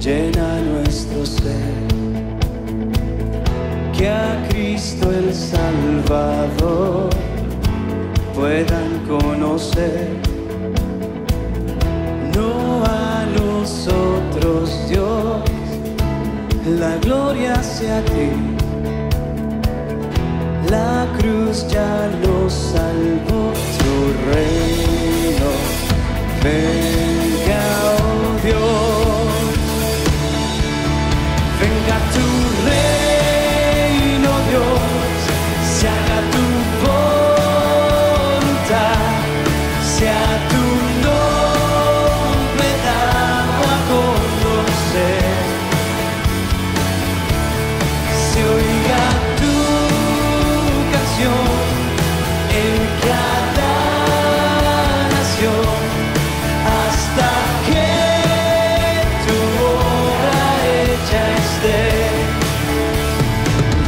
llena nuestro ser. Que a Cristo el Salvador puedan conocer, no a los otros Dios, la gloria sea a ti. La cruz ya los salvó, tu reino venga, oh Dios, venga tu reino, Dios, se haga tu voluntad, sea tu nombre dado a conocer, se oiga tu canción en cada nación, hasta que tu obra hecha esté.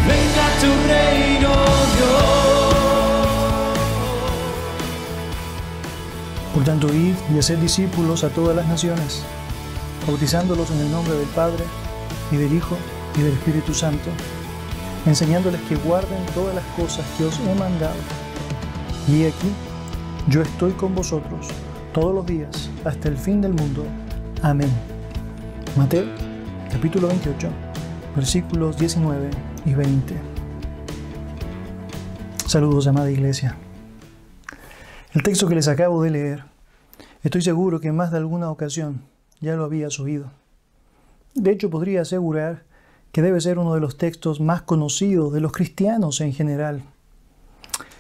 Venga tu reino, Dios. Por tanto, id y haced discípulos a todas las naciones, bautizándolos en el nombre del Padre, y del Hijo, y del Espíritu Santo, enseñándoles que guarden todas las cosas que os he mandado. Y he aquí, yo estoy con vosotros todos los días hasta el fin del mundo. Amén. Mateo, capítulo 28, versículos 19 y 20. Saludos, amada iglesia. El texto que les acabo de leer, estoy seguro que en más de alguna ocasión ya lo habías oído. De hecho, podría asegurar que debe ser uno de los textos más conocidos de los cristianos en general.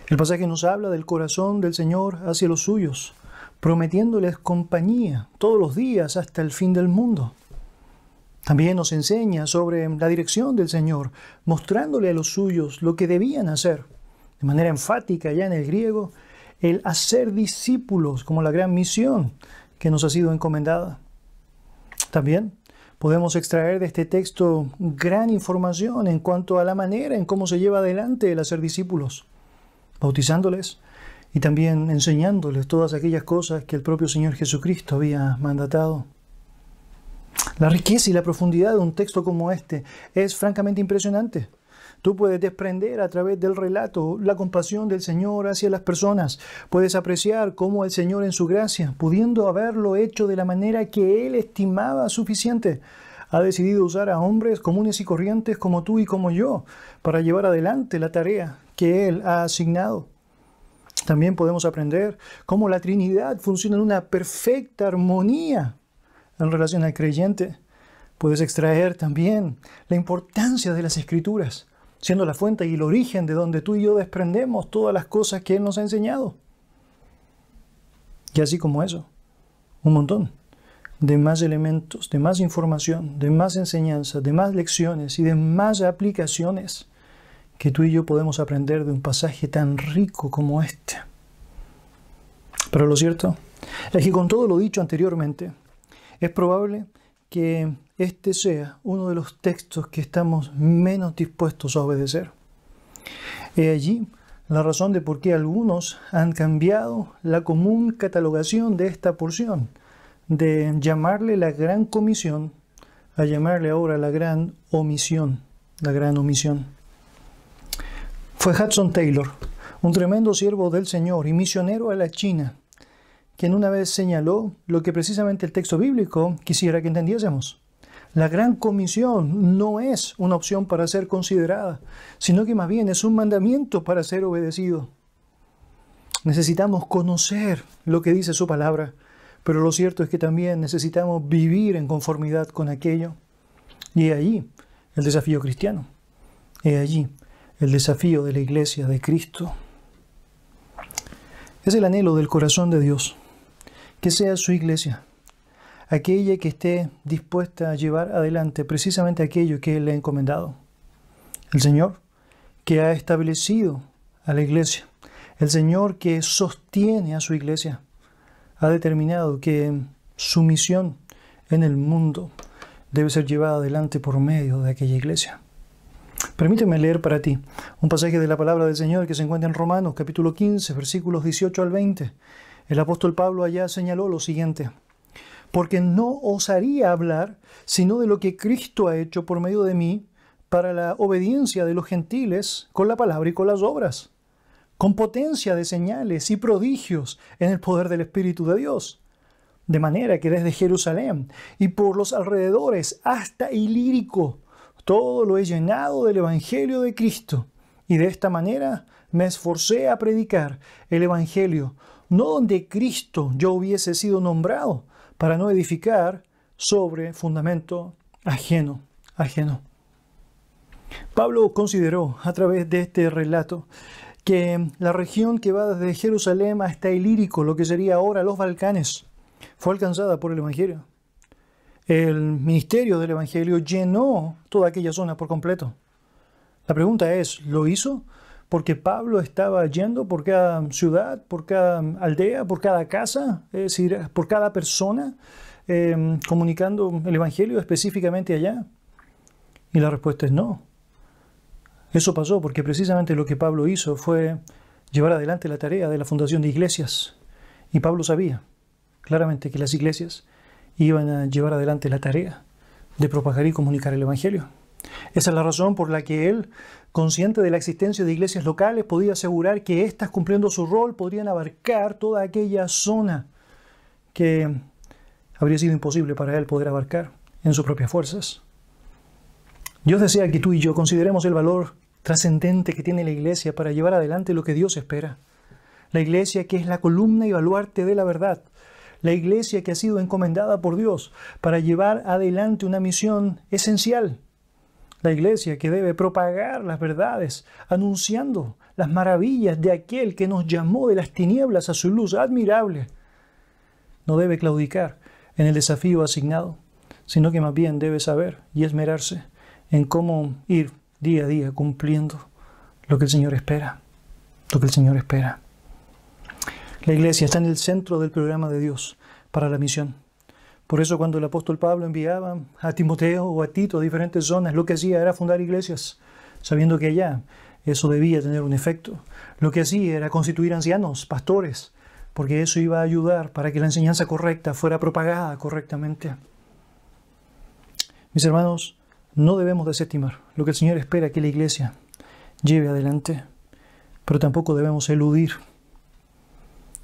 El pasaje nos habla del corazón del Señor hacia los suyos, prometiéndoles compañía todos los días hasta el fin del mundo. También nos enseña sobre la dirección del Señor, mostrándole a los suyos lo que debían hacer. De manera enfática, ya en el griego, el hacer discípulos como la gran misión que nos ha sido encomendada. También podemos extraer de este texto gran información en cuanto a la manera en cómo se lleva adelante el hacer discípulos, bautizándoles y también enseñándoles todas aquellas cosas que el propio Señor Jesucristo había mandatado. La riqueza y la profundidad de un texto como este es francamente impresionante. Tú puedes desprender a través del relato la compasión del Señor hacia las personas. Puedes apreciar cómo el Señor en su gracia, pudiendo haberlo hecho de la manera que Él estimaba suficiente, ha decidido usar a hombres comunes y corrientes como tú y como yo para llevar adelante la tarea que Él ha asignado. También podemos aprender cómo la Trinidad funciona en una perfecta armonía en relación al creyente. Puedes extraer también la importancia de las Escrituras, siendo la fuente y el origen de donde tú y yo desprendemos todas las cosas que Él nos ha enseñado. Y así como eso, un montón de más elementos, de más información, de más enseñanza, de más lecciones y de más aplicaciones que tú y yo podemos aprender de un pasaje tan rico como este. Pero lo cierto es que con todo lo dicho anteriormente, es probable que este sea uno de los textos que estamos menos dispuestos a obedecer. He allí la razón de por qué algunos han cambiado la común catalogación de esta porción, de llamarle la gran comisión, a llamarle ahora la gran omisión, la gran omisión. Fue Hudson Taylor, un tremendo siervo del Señor y misionero a la China, quien una vez señaló lo que precisamente el texto bíblico quisiera que entendiésemos. La gran comisión no es una opción para ser considerada, sino que más bien es un mandamiento para ser obedecido. Necesitamos conocer lo que dice su palabra, pero lo cierto es que también necesitamos vivir en conformidad con aquello. Y he allí el desafío cristiano. He allí el desafío de la iglesia de Cristo. Es el anhelo del corazón de Dios que sea su iglesia aquella que esté dispuesta a llevar adelante precisamente aquello que Él le ha encomendado. El Señor que ha establecido a la iglesia, el Señor que sostiene a su iglesia, ha determinado que su misión en el mundo debe ser llevada adelante por medio de aquella iglesia. Permíteme leer para ti un pasaje de la palabra del Señor que se encuentra en Romanos, capítulo 15, versículos 18 al 20. El apóstol Pablo allá señaló lo siguiente: porque no osaría hablar sino de lo que Cristo ha hecho por medio de mí para la obediencia de los gentiles con la palabra y con las obras, con potencia de señales y prodigios en el poder del Espíritu de Dios. De manera que desde Jerusalén y por los alrededores hasta Ilírico, todo lo he llenado del Evangelio de Cristo. Y de esta manera me esforcé a predicar el Evangelio, no donde Cristo yo hubiese sido nombrado, para no edificar sobre fundamento ajeno. Pablo consideró a través de este relato que la región que va desde Jerusalén hasta Ilírico, lo que sería ahora los Balcanes, fue alcanzada por el Evangelio. El ministerio del Evangelio llenó toda aquella zona por completo. La pregunta es, ¿lo hizo porque Pablo estaba yendo por cada ciudad, por cada aldea, por cada casa, es decir, por cada persona, comunicando el Evangelio específicamente allá? Y la respuesta es no. Eso pasó porque precisamente lo que Pablo hizo fue llevar adelante la tarea de la fundación de iglesias. Y Pablo sabía claramente que las iglesias iban a llevar adelante la tarea de propagar y comunicar el Evangelio. Esa es la razón por la que él, consciente de la existencia de iglesias locales, podía asegurar que éstas, cumpliendo su rol, podrían abarcar toda aquella zona que habría sido imposible para él poder abarcar en sus propias fuerzas. Dios desea que tú y yo consideremos el valor trascendente que tiene la iglesia para llevar adelante lo que Dios espera. La iglesia que es la columna y baluarte de la verdad. La iglesia que ha sido encomendada por Dios para llevar adelante una misión esencial. La iglesia que debe propagar las verdades, anunciando las maravillas de aquel que nos llamó de las tinieblas a su luz admirable. No debe claudicar en el desafío asignado, sino que más bien debe saber y esmerarse en cómo ir día a día cumpliendo lo que el Señor espera. La iglesia está en el centro del programa de Dios para la misión. Por eso cuando el apóstol Pablo enviaba a Timoteo o a Tito a diferentes zonas, lo que hacía era fundar iglesias, sabiendo que allá eso debía tener un efecto. Lo que hacía era constituir ancianos, pastores, porque eso iba a ayudar para que la enseñanza correcta fuera propagada correctamente. Mis hermanos, no debemos desestimar lo que el Señor espera que la iglesia lleve adelante, pero tampoco debemos eludir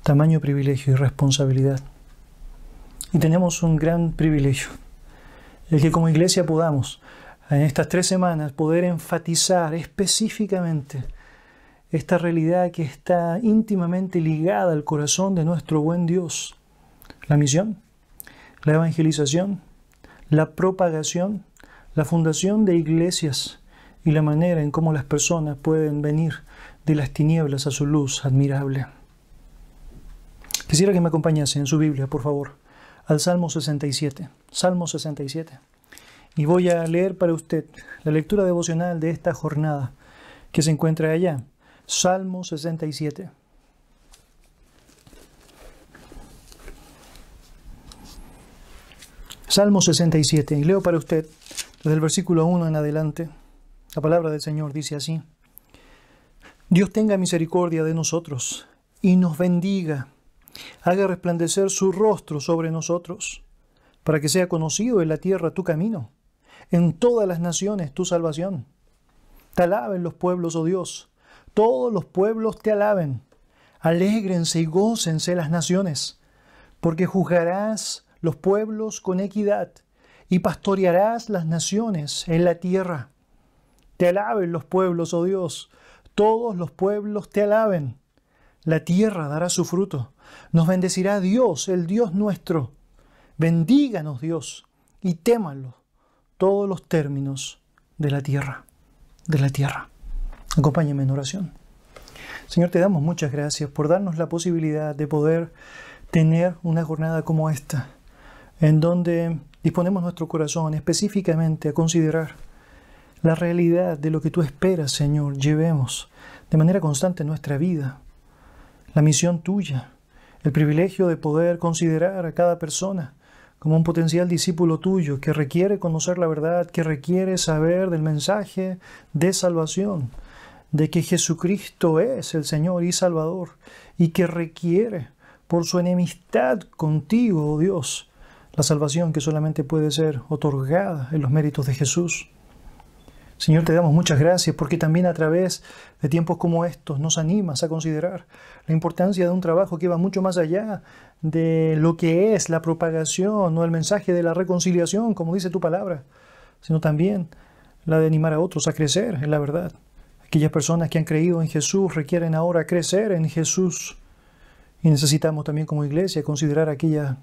tamaño privilegio y responsabilidad. Y tenemos un gran privilegio, el que como iglesia podamos, en estas 3 semanas, poder enfatizar específicamente esta realidad que está íntimamente ligada al corazón de nuestro buen Dios. La misión, la evangelización, la propagación, la fundación de iglesias y la manera en cómo las personas pueden venir de las tinieblas a su luz admirable. Quisiera que me acompañase en su Biblia, por favor, al Salmo 67. Salmo 67. Y voy a leer para usted la lectura devocional de esta jornada que se encuentra allá. Salmo 67. Salmo 67. Y leo para usted desde el versículo 1 en adelante. La palabra del Señor dice así: Dios tenga misericordia de nosotros y nos bendiga. Haga resplandecer su rostro sobre nosotros, para que sea conocido en la tierra tu camino, en todas las naciones tu salvación. Te alaben los pueblos, oh Dios, todos los pueblos te alaben. Alégrense y gócense las naciones, porque juzgarás los pueblos con equidad y pastorearás las naciones en la tierra. Te alaben los pueblos, oh Dios, todos los pueblos te alaben. La tierra dará su fruto. Nos bendecirá Dios, el Dios nuestro. Bendíganos Dios y témanlo todos los términos de la tierra. Acompáñame en oración. Señor, te damos muchas gracias por darnos la posibilidad de poder tener una jornada como esta, en donde disponemos nuestro corazón específicamente a considerar la realidad de lo que tú esperas, Señor, llevemos de manera constante en nuestra vida. La misión tuya, el privilegio de poder considerar a cada persona como un potencial discípulo tuyo que requiere conocer la verdad, que requiere saber del mensaje de salvación, de que Jesucristo es el Señor y Salvador, y que requiere, por su enemistad contigo, oh Dios, la salvación que solamente puede ser otorgada en los méritos de Jesús. Señor, te damos muchas gracias porque también a través de tiempos como estos nos animas a considerar la importancia de un trabajo que va mucho más allá de lo que es la propagación o el mensaje de la reconciliación, como dice tu palabra, sino también la de animar a otros a crecer en la verdad. Aquellas personas que han creído en Jesús requieren ahora crecer en Jesús. Y necesitamos también como iglesia considerar aquella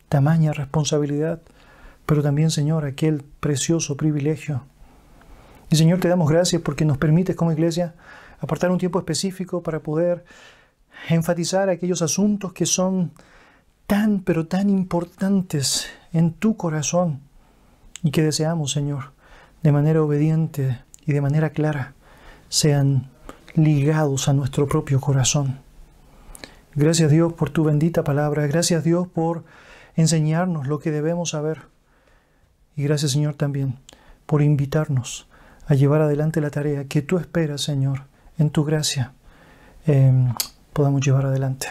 tamaña responsabilidad, pero también, Señor, aquel precioso privilegio. Y Señor, te damos gracias porque nos permites como iglesia apartar un tiempo específico para poder enfatizar aquellos asuntos que son tan, pero tan importantes en tu corazón y que deseamos, Señor, de manera obediente y de manera clara, sean ligados a nuestro propio corazón. Gracias, Dios, por tu bendita palabra. Gracias, Dios, por enseñarnos lo que debemos saber. Y gracias, Señor, también por invitarnos a llevar adelante la tarea que tú esperas, Señor, en tu gracia, podamos llevar adelante.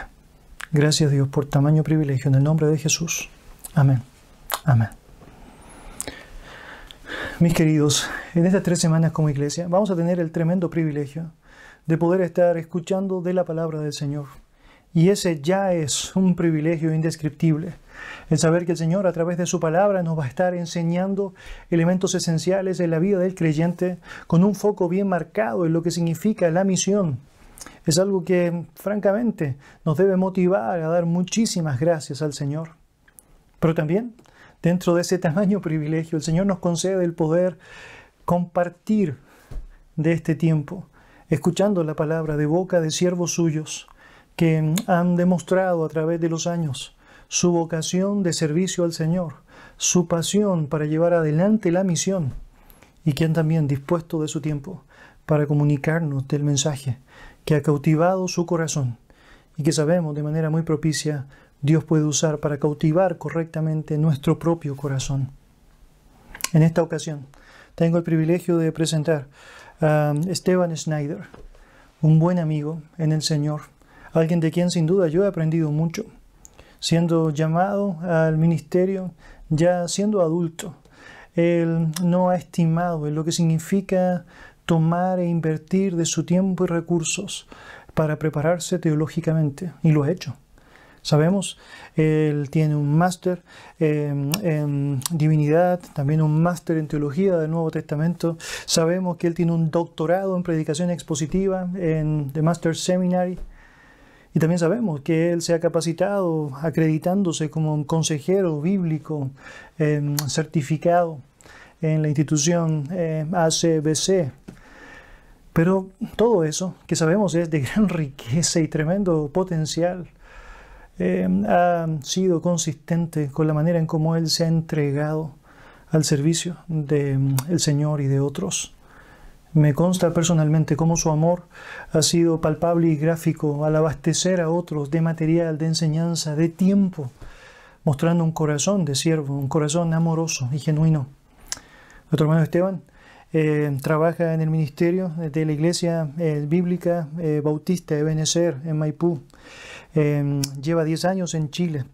Gracias, Dios, por tamaño privilegio, en el nombre de Jesús. Amén. Amén. Mis queridos, en estas 3 semanas como iglesia vamos a tener el tremendo privilegio de poder estar escuchando de la palabra del Señor. Y ese ya es un privilegio indescriptible, el saber que el Señor a través de su palabra nos va a estar enseñando elementos esenciales en la vida del creyente con un foco bien marcado en lo que significa la misión. Es algo que francamente nos debe motivar a dar muchísimas gracias al Señor. Pero también, dentro de ese tamaño privilegio, el Señor nos concede el poder compartir de este tiempo, escuchando la palabra de boca de siervos suyos, que han demostrado a través de los años su vocación de servicio al Señor, su pasión para llevar adelante la misión y que han también dispuesto de su tiempo para comunicarnos del mensaje que ha cautivado su corazón y que sabemos de manera muy propicia Dios puede usar para cautivar correctamente nuestro propio corazón. En esta ocasión tengo el privilegio de presentar a Esteban Schneider, un buen amigo en el Señor, alguien de quien sin duda yo he aprendido mucho, siendo llamado al ministerio ya siendo adulto. Él no ha estimado en lo que significa tomar e invertir de su tiempo y recursos para prepararse teológicamente, y lo ha hecho. Sabemos, él tiene un máster en divinidad, también un máster en teología del Nuevo Testamento. Sabemos que él tiene un doctorado en predicación expositiva en The Master Seminary. Y también sabemos que él se ha capacitado acreditándose como un consejero bíblico certificado en la institución ACBC. Pero todo eso que sabemos es de gran riqueza y tremendo potencial. Ha sido consistente con la manera en cómo él se ha entregado al servicio del Señor y de otros. Me consta personalmente cómo su amor ha sido palpable y gráfico al abastecer a otros de material, de enseñanza, de tiempo, mostrando un corazón de siervo, un corazón amoroso y genuino. Nuestro hermano Esteban trabaja en el ministerio de la Iglesia Bíblica Bautista de Benecer en Maipú. Lleva 10 años en Chile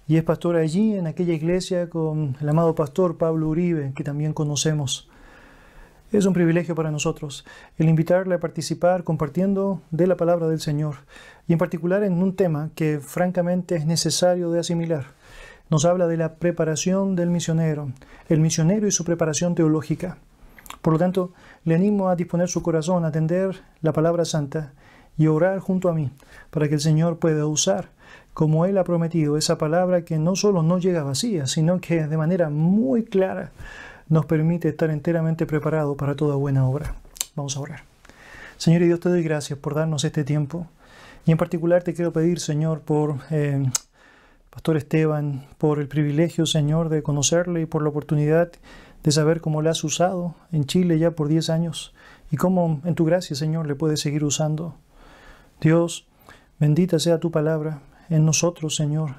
y es pastor allí en aquella iglesia con el amado pastor Pablo Uribe, que también conocemos. Es un privilegio para nosotros el invitarle a participar compartiendo de la palabra del Señor y en particular en un tema que francamente es necesario de asimilar. Nos habla de la preparación del misionero, el misionero y su preparación teológica. Por lo tanto, le animo a disponer su corazón a atender la palabra santa y orar junto a mí para que el Señor pueda usar, como Él ha prometido, esa palabra que no solo no llega vacía, sino que de manera muy clara nos permite estar enteramente preparados para toda buena obra. Vamos a orar. Señor y Dios, te doy gracias por darnos este tiempo. Y en particular te quiero pedir, Señor, por Pastor Esteban, por el privilegio, Señor, de conocerle y por la oportunidad de saber cómo le has usado en Chile ya por 10 años y cómo en tu gracia, Señor, le puedes seguir usando. Dios, bendita sea tu palabra en nosotros, Señor,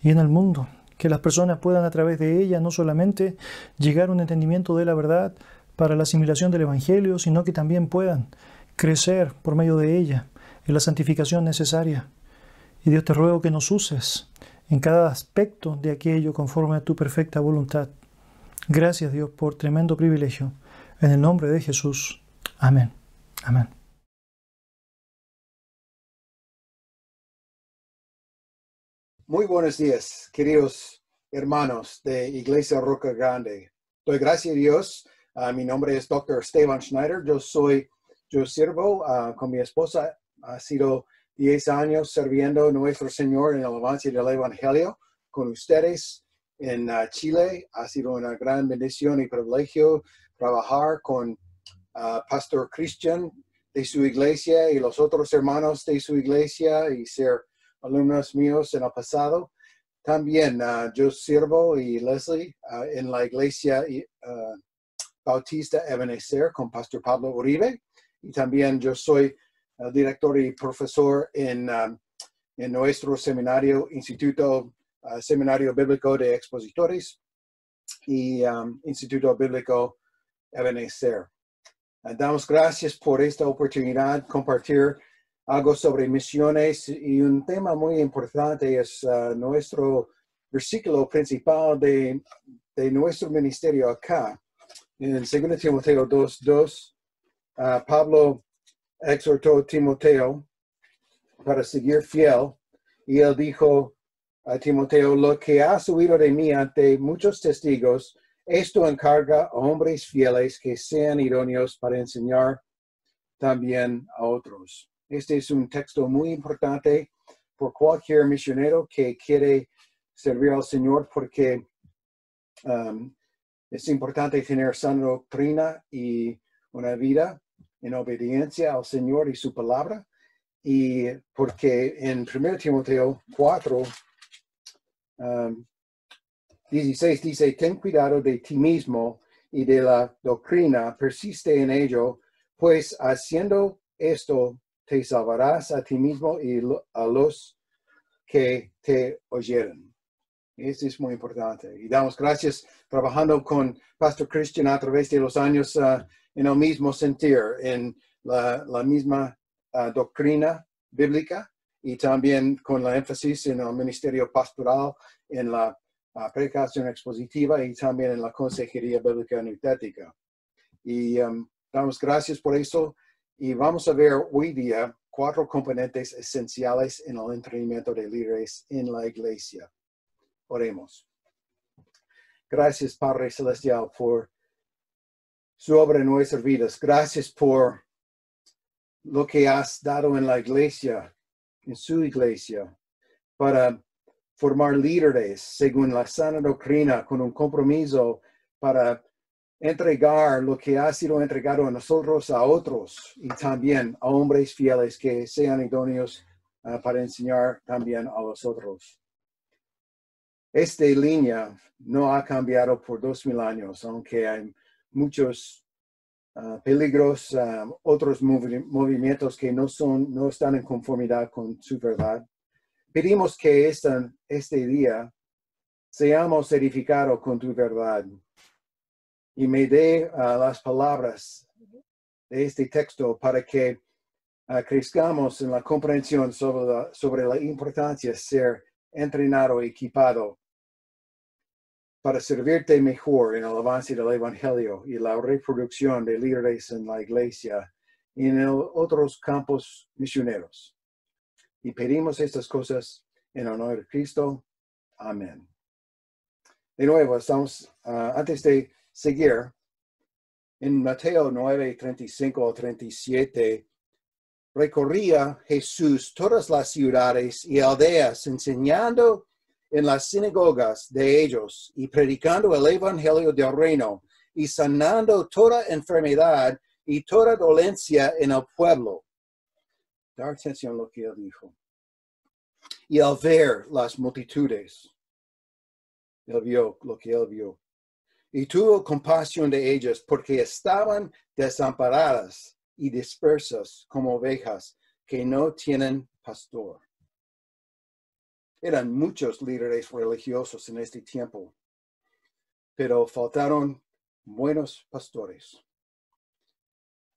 y en el mundo. Que las personas puedan a través de ella no solamente llegar a un entendimiento de la verdad para la asimilación del Evangelio, sino que también puedan crecer por medio de ella en la santificación necesaria. Y Dios, te ruego que nos uses en cada aspecto de aquello conforme a tu perfecta voluntad. Gracias, Dios, por tremendo privilegio. En el nombre de Jesús. Amén. Amén. Muy buenos días, queridos hermanos de Iglesia Roca Grande. Doy gracias a Dios. Mi nombre es Dr. Esteban Schneider. Yo sirvo con mi esposa. Ha sido 10 años sirviendo a nuestro Señor en el avance del Evangelio con ustedes en Chile. Ha sido una gran bendición y privilegio trabajar con Pastor Christian de su iglesia y los otros hermanos de su iglesia y ser alumnos míos en el pasado. También yo sirvo y Leslie en la iglesia Bautista Ebenezer con Pastor Pablo Uribe. Y también yo soy director y profesor en nuestro seminario, Seminario Bíblico de Expositores y Instituto Bíblico Ebenezer. Damos gracias por esta oportunidad de compartir algo sobre misiones y un tema muy importante es nuestro versículo principal de nuestro ministerio acá. En 2 Timoteo 2:2, Pablo exhortó a Timoteo para seguir fiel y él dijo a Timoteo, lo que has oído de mí ante muchos testigos, esto encarga a hombres fieles que sean idóneos para enseñar también a otros. Este es un texto muy importante por cualquier misionero que quiere servir al Señor porque es importante tener sana doctrina y una vida en obediencia al Señor y su palabra. Y porque en 1 Timoteo 4, 16 dice, ten cuidado de ti mismo y de la doctrina, persiste en ello, pues haciendo esto te salvarás a ti mismo y a los que te oyeren. Esto es muy importante. Y damos gracias trabajando con Pastor Christian a través de los años en el mismo sentir, en la misma doctrina bíblica y también con la énfasis en el ministerio pastoral, en la predicación expositiva y también en la consejería bíblica nutética. Y damos gracias por eso. Y vamos a ver hoy día 4 componentes esenciales en el entrenamiento de líderes en la iglesia. Oremos. Gracias, Padre Celestial, por su obra en nuestras vidas. Gracias por lo que has dado en la iglesia, en su iglesia, para formar líderes según la sana doctrina, con un compromiso para entregar lo que ha sido entregado a nosotros, a otros, y también a hombres fieles que sean idóneos para enseñar también a los otros. Esta línea no ha cambiado por 2000 años, aunque hay muchos peligros, otros movimientos que no están en conformidad con su verdad. Pedimos que este día seamos edificados con tu verdad y me dé las palabras de este texto para que crezcamos en la comprensión sobre la importancia de ser entrenado y equipado para servirte mejor en el avance del Evangelio y la reproducción de líderes en la iglesia y en otros campos misioneros. Y pedimos estas cosas en honor de Cristo. Amén. De nuevo, estamos, antes de seguir, en Mateo 9, 35 al 37, recorría Jesús todas las ciudades y aldeas, enseñando en las sinagogas de ellos y predicando el evangelio del reino y sanando toda enfermedad y toda dolencia en el pueblo. Dar atención a lo que él dijo. Y al ver las multitudes, él vio lo que él vio. Y tuvo compasión de ellas porque estaban desamparadas y dispersas como ovejas que no tienen pastor. Eran muchos líderes religiosos en este tiempo, pero faltaron buenos pastores.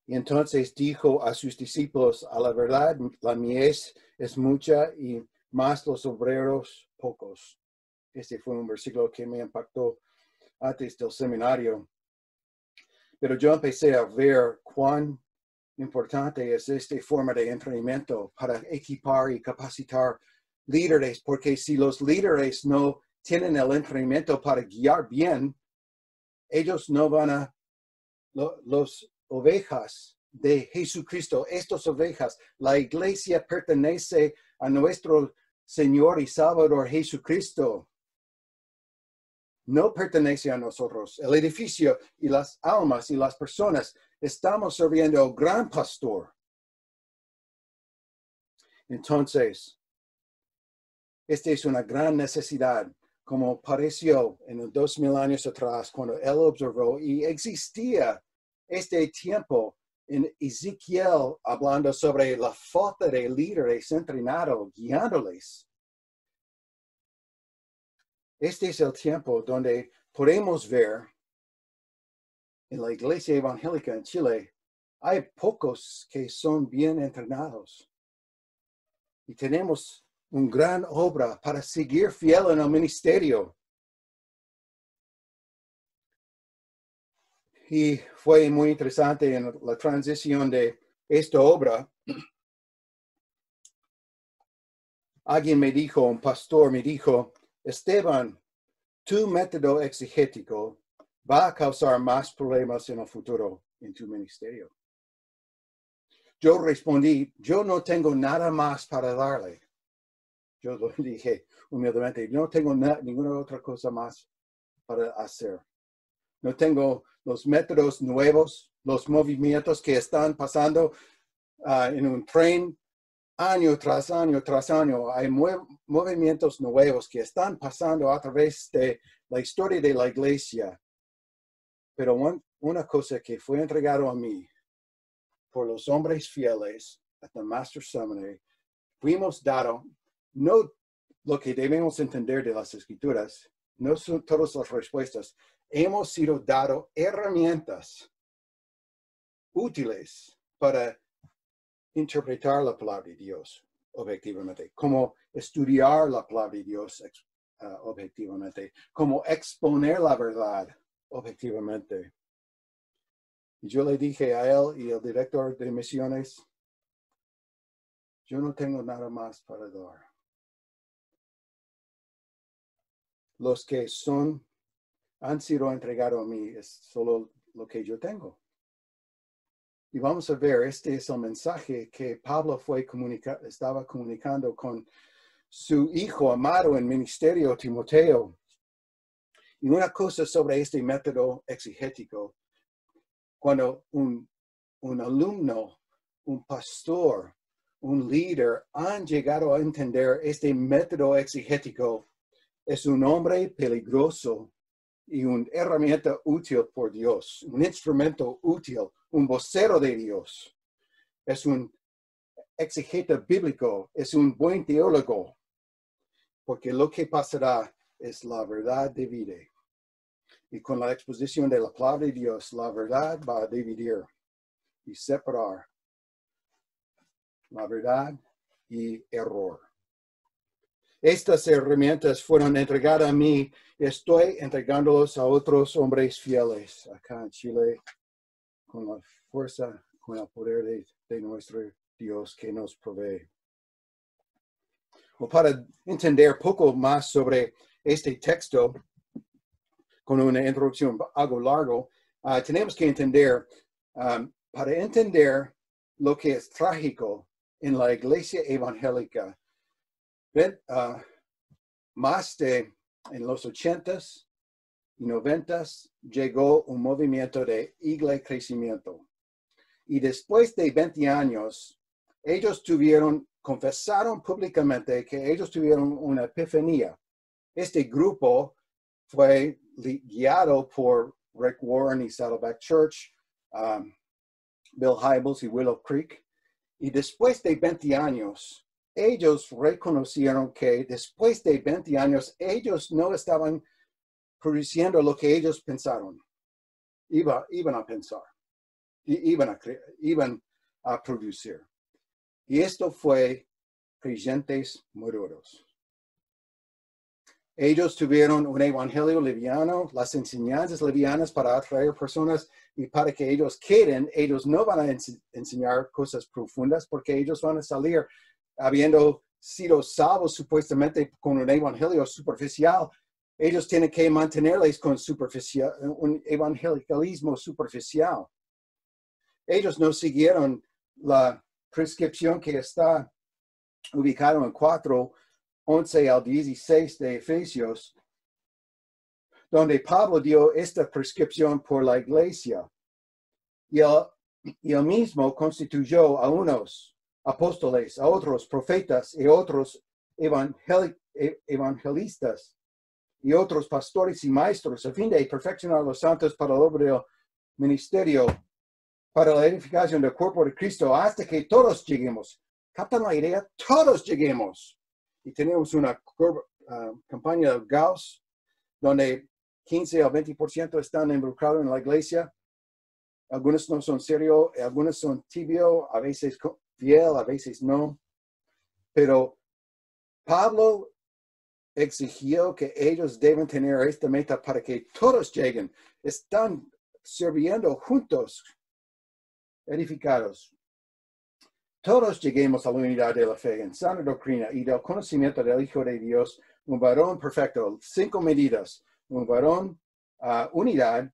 Y entonces dijo a sus discípulos, a la verdad, la mies es mucha y más los obreros pocos. Este fue un versículo que me impactó antes del seminario. Pero yo empecé a ver cuán importante es esta forma de entrenamiento para equipar y capacitar líderes, porque si los líderes no tienen el entrenamiento para guiar bien, ellos no van a, los ovejas de Jesucristo, estas ovejas, la iglesia pertenece a nuestro Señor y Salvador Jesucristo. No pertenece a nosotros. El edificio y las almas y las personas estamos sirviendo al gran pastor. Entonces, esta es una gran necesidad, como pareció en los 2000 años atrás, cuando él observó y existía este tiempo en Ezequiel hablando sobre la falta de líderes entrenados, guiándoles. Este es el tiempo donde podemos ver en la iglesia evangélica en Chile, hay pocos que son bien entrenados. Y tenemos una gran obra para seguir fiel en el ministerio. Y fue muy interesante en la transición de esta obra. Alguien me dijo, un pastor me dijo, Esteban, tu método exegético va a causar más problemas en el futuro en tu ministerio. Yo respondí, yo no tengo nada más para darle. Yo lo dije humildemente, no tengo ninguna otra cosa más para hacer. No tengo los métodos nuevos, los movimientos que están pasando en un tren año tras año tras año. Hay movimientos nuevos que están pasando a través de la historia de la iglesia. Pero una cosa que fue entregado a mí por los hombres fieles at the Master Seminary, fuimos dados, no lo que debemos entender de las escrituras, no son todas las respuestas. Hemos sido dados herramientas útiles para interpretar la palabra de Dios objetivamente, como estudiar la palabra de Dios objetivamente, como exponer la verdad objetivamente. Y yo le dije a él y al director de misiones, yo no tengo nada más para dar. Los que han sido entregados a mí es solo lo que yo tengo. Y vamos a ver, este es el mensaje que Pablo estaba comunicando con su hijo amado en ministerio, Timoteo. Y una cosa sobre este método exegético, cuando un alumno, un pastor, un líder han llegado a entender este método exegético, es un hombre peligroso y una herramienta útil por Dios, un instrumento útil, un vocero de Dios. Es un exegeta bíblico, es un buen teólogo, porque lo que pasará es la verdad divide. Y con la exposición de la palabra de Dios, la verdad va a dividir y separar la verdad y error. Estas herramientas fueron entregadas a mí y estoy entregándolas a otros hombres fieles acá en Chile con la fuerza, con el poder de nuestro Dios que nos provee. Para entender poco más sobre este texto, con una introducción algo largo, tenemos que entender, para entender lo que es trágico en la iglesia evangélica, en los 80s y 90s llegó un movimiento de iglesia crecimiento. Y después de 20 años, ellos confesaron públicamente que ellos tuvieron una epifanía. Este grupo fue guiado por Rick Warren y Saddleback Church, Bill Hybels y Willow Creek. Y después de 20 años, ellos reconocieron que después de 20 años, ellos no estaban produciendo lo que ellos pensaron. Iban a pensar. Iban a producir. Y esto fue creyentes maduros. Ellos tuvieron un evangelio liviano, las enseñanzas livianas para atraer personas y para que ellos queden. Ellos no van a enseñar cosas profundas porque ellos van a salir habiendo sido salvos supuestamente con un evangelio superficial. Ellos tienen que mantenerles con un evangelicalismo superficial. Ellos no siguieron la prescripción que está ubicada en 4:11 al 16 de Efesios, donde Pablo dio esta prescripción por la iglesia. Y él mismo constituyó a unos apóstoles, a otros profetas y otros evangelistas y otros pastores y maestros a fin de perfeccionar a los santos para el obra del ministerio, para la edificación del cuerpo de Cristo, hasta que todos lleguemos. ¿Captan la idea? Todos lleguemos. Y tenemos una campaña de Gauss, donde 15 al 20% están involucrados en la iglesia. Algunos no son serios, algunos son tibios, a veces fiel, a veces no. Pero Pablo exigió que ellos deben tener esta meta para que todos lleguen. Están sirviendo juntos, edificados. Todos lleguemos a la unidad de la fe, en sana doctrina y del conocimiento del Hijo de Dios, un varón perfecto. 5 medidas. Un varón, unidad,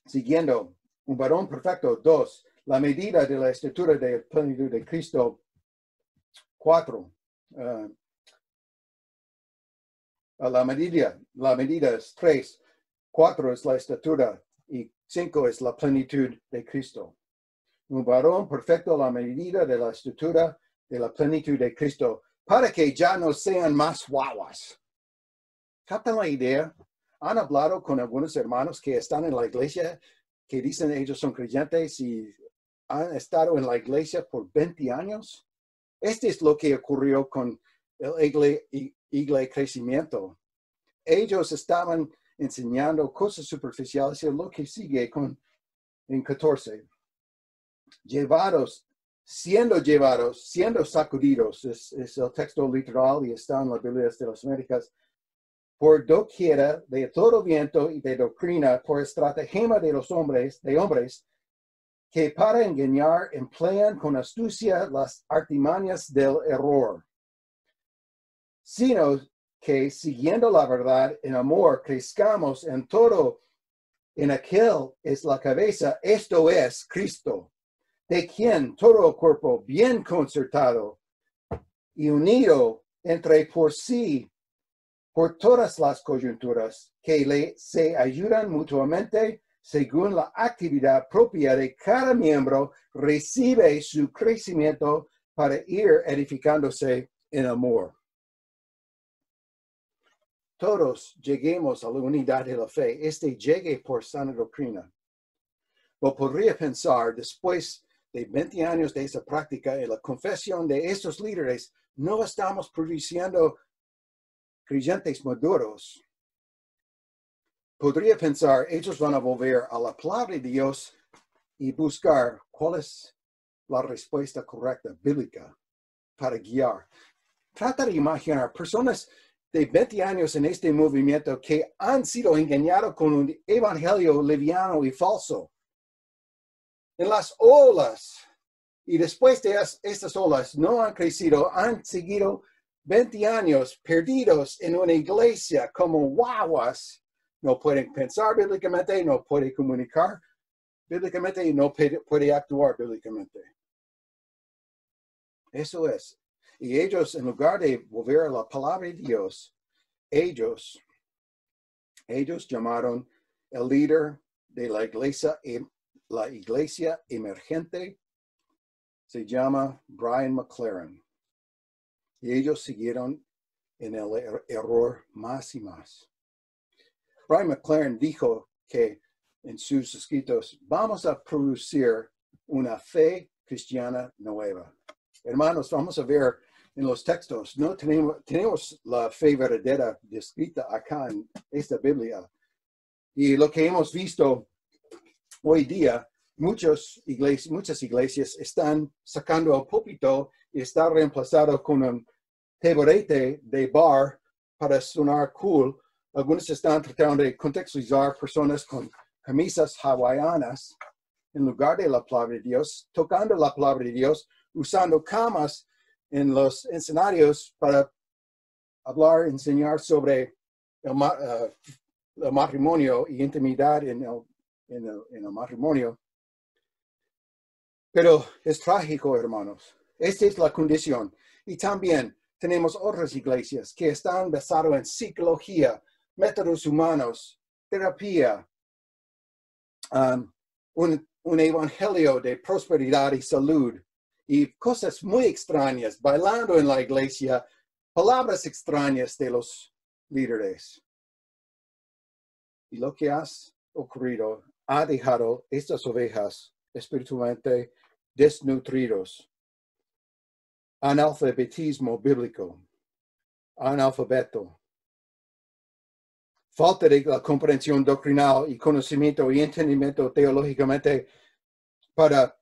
siguiendo un varón perfecto. 2, la medida de la estatura de plenitud de Cristo. 4, la medida es 3. 4 es la estatura y 5 es la plenitud de Cristo. Un varón perfecto a la medida de la estatura de la plenitud de Cristo, para que ya no sean más guaguas. ¿Captan la idea? ¿Han hablado con algunos hermanos que están en la iglesia, que dicen ellos son creyentes y han estado en la iglesia por 20 años? Este es lo que ocurrió con el Iglesia Crecimiento. Ellos estaban enseñando cosas superficiales y lo que sigue en 14. Siendo sacudidos, es el texto literal y está en la Biblia de las Américas, por doquiera de todo viento y de doctrina, por estratagema de los hombres, que para engañar emplean con astucia las artimañas del error, sino que siguiendo la verdad en amor crezcamos en todo, en aquel es la cabeza, esto es Cristo, de quien todo el cuerpo bien concertado y unido entre por sí, por todas las coyunturas, que se ayudan mutuamente según la actividad propia de cada miembro, recibe su crecimiento para ir edificándose en amor. Todos lleguemos a la unidad de la fe. Llegue por sana doctrina. Lo podría pensar después de 20 años de esa práctica en la confesión de estos líderes, no estamos produciendo creyentes maduros. Podría pensar, ellos van a volver a la palabra de Dios y buscar cuál es la respuesta correcta, bíblica, para guiar. Trata de imaginar personas de 20 años en este movimiento que han sido engañados con un evangelio liviano y falso. En las olas, y después de estas olas no han crecido, han seguido 20 años perdidos en una iglesia como guaguas. No pueden pensar bíblicamente, no pueden comunicar bíblicamente y no pueden actuar bíblicamente. Eso es. Y ellos, en lugar de volver a la palabra de Dios, ellos llamaron el líder de la iglesia emergente, se llama Brian McLaren. Y ellos siguieron en el error más y más. Brian McLaren dijo que en sus escritos, vamos a producir una fe cristiana nueva. Hermanos, vamos a ver en los textos, no tenemos la fe verdadera descrita acá en esta Biblia. Y lo que hemos visto hoy día, muchas iglesias están sacando el púlpito y está reemplazado con un teborete de bar para sonar cool. Algunos están tratando de contextualizar personas con camisas hawaianas en lugar de la palabra de Dios, tocando la palabra de Dios, usando camas en los escenarios para hablar, enseñar sobre el matrimonio y intimidad en el matrimonio. Pero es trágico, hermanos. Esta es la condición. Y también tenemos otras iglesias que están basadas en psicología, métodos humanos, terapia, un evangelio de prosperidad y salud y cosas muy extrañas, bailando en la iglesia, palabras extrañas de los líderes. Y lo que ha ocurrido ha dejado estas ovejas espiritualmente desnutridos. Analfabetismo bíblico, analfabeto. Falta de la comprensión doctrinal y conocimiento y entendimiento teológicamente para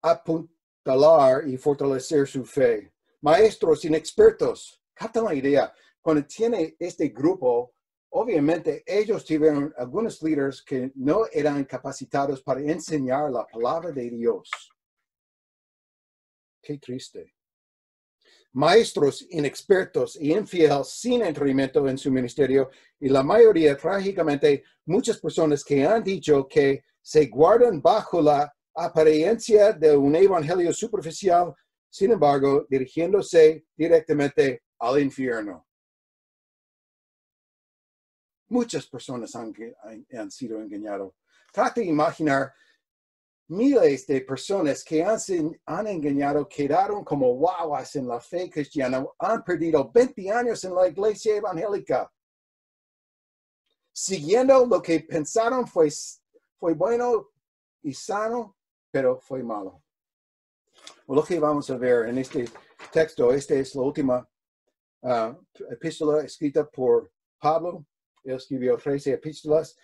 apuntalar y fortalecer su fe. Maestros inexpertos, captan la idea. Cuando tiene este grupo, obviamente ellos tuvieron algunos líderes que no eran capacitados para enseñar la palabra de Dios. Qué triste. Maestros inexpertos y infieles sin entrenamiento en su ministerio y la mayoría, trágicamente, muchas personas que han dicho que se guardan bajo la apariencia de un evangelio superficial, sin embargo, dirigiéndose directamente al infierno. Muchas personas han sido engañadas. Trata de imaginar miles de personas que han engañado, quedaron como guaguas en la fe cristiana, han perdido 20 años en la iglesia evangélica. Siguiendo lo que pensaron fue bueno y sano, pero fue malo. Lo que vamos a ver en este texto, esta es la última epístola escrita por Pablo. Él escribió 13 epístolas.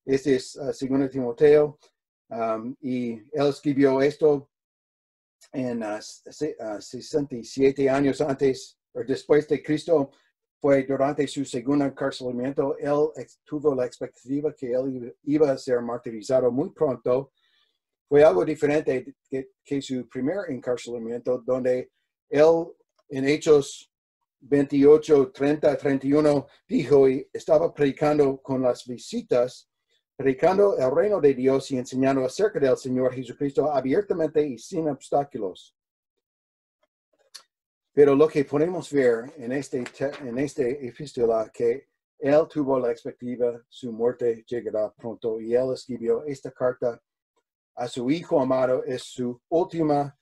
Este es 2 Timoteo. Y él escribió esto en 67 años antes o después de Cristo. Fue durante su segundo encarcelamiento. Él tuvo la expectativa que él iba a ser martirizado muy pronto. Fue algo diferente que su primer encarcelamiento, donde él en Hechos 28, 30, 31 dijo y estaba predicando con las visitas, predicando el reino de Dios y enseñando acerca del Señor Jesucristo abiertamente y sin obstáculos. Pero lo que podemos ver en este epístola, que él tuvo la expectativa, su muerte llegará pronto, y él escribió esta carta a su hijo amado, es su último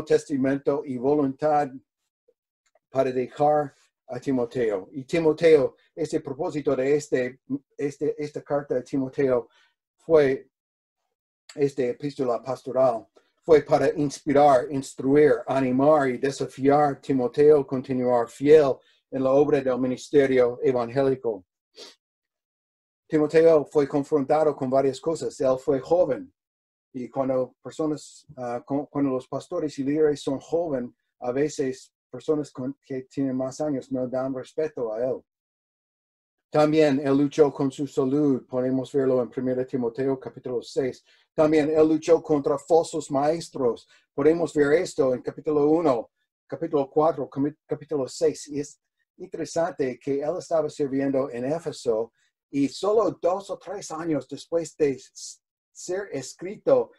testamento y voluntad para dejar a Timoteo. Y Timoteo, este propósito de esta carta de Timoteo fue, esta epístola pastoral, fue para inspirar, instruir, animar y desafiar a Timoteo a continuar fiel en la obra del ministerio evangélico. Timoteo fue confrontado con varias cosas. Él fue joven. Y cuando los pastores y líderes son jóvenes, a veces personas que tienen más años no dan respeto a él. También él luchó con su salud. Podemos verlo en 1 Timoteo capítulo 6. También él luchó contra falsos maestros. Podemos ver esto en capítulo 1, capítulo 4, capítulo 6. Y es interesante que él estaba sirviendo en Éfeso y solo 2 o 3 años después de ser escrito,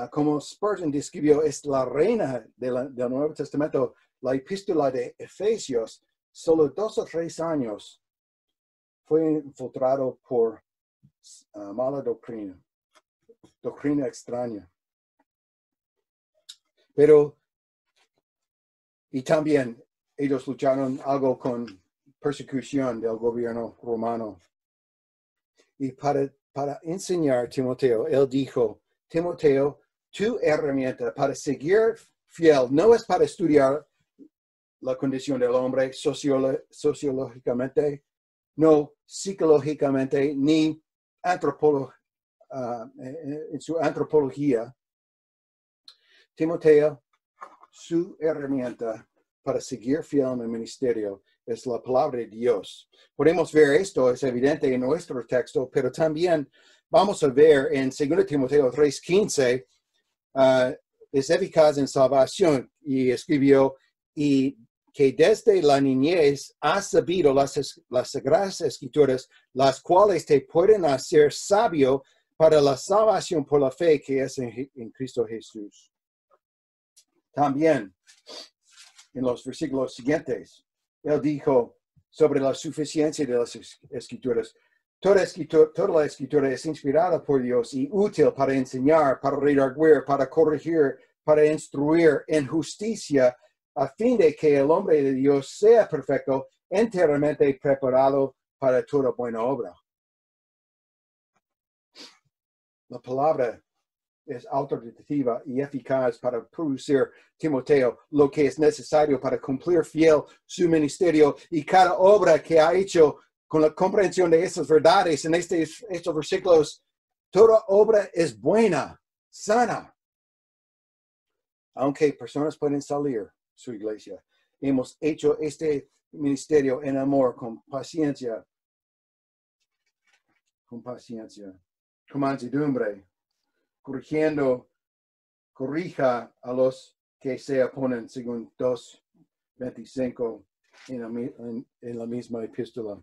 como Spurgeon describió, es la reina del Nuevo Testamento, la epístola de Efesios, solo 2 o 3 años fue infiltrado por mala doctrina extraña. Y también ellos lucharon algo con persecución del gobierno romano. Y para enseñar a Timoteo, él dijo, Timoteo, tu herramienta para seguir fiel no es para estudiar la condición del hombre sociológicamente, no psicológicamente, ni en su antropología. Timoteo, su herramienta para seguir fiel en el ministerio es la palabra de Dios. Podemos ver esto, es evidente en nuestro texto, pero también vamos a ver en 2 Timoteo 3:15, es eficaz en salvación, y escribió, y que desde la niñez has sabido las sagradas escrituras, las cuales te pueden hacer sabio para la salvación por la fe que es en Cristo Jesús. También, en los versículos siguientes, él dijo sobre la suficiencia de las escrituras. Toda la escritura es inspirada por Dios y útil para enseñar, para redarguir, para corregir, para instruir en justicia, a fin de que el hombre de Dios sea perfecto, enteramente preparado para toda buena obra. La palabra es autoritativa y eficaz para producir, Timoteo, lo que es necesario para cumplir fiel su ministerio, y cada obra que ha hecho con la comprensión de estas verdades en estos versículos, toda obra es buena, sana. Aunque personas pueden salir su iglesia, hemos hecho este ministerio en amor, con paciencia, con mansedumbre, corrija a los que se oponen, según 2:25 en la misma epístola.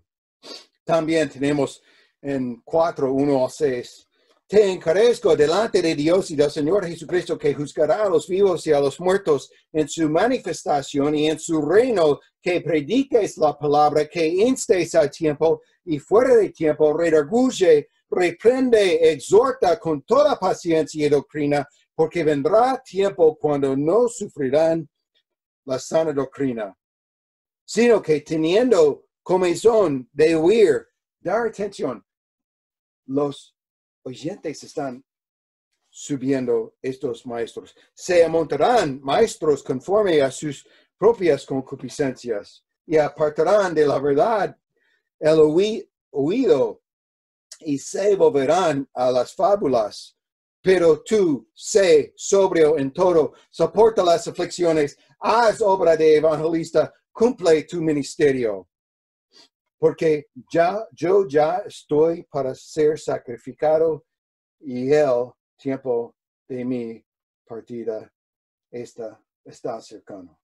También tenemos en 4:1-6, te encarezco delante de Dios y del Señor Jesucristo, que juzgará a los vivos y a los muertos en su manifestación y en su reino, que prediques la palabra, que instes a tiempo y fuera de tiempo, redarguye, reprende, exhorta con toda paciencia y doctrina, porque vendrá tiempo cuando no sufrirán la sana doctrina, sino que teniendo comezón de oír, dar atención. Los oyentes están subiendo estos maestros. Se amontarán maestros conforme a sus propias concupiscencias y apartarán de la verdad el oído y se volverán a las fábulas. Pero tú, sé sobrio en todo, soporta las aflicciones, haz obra de evangelista, cumple tu ministerio. Porque yo ya estoy para ser sacrificado y el tiempo de mi partida está cercano.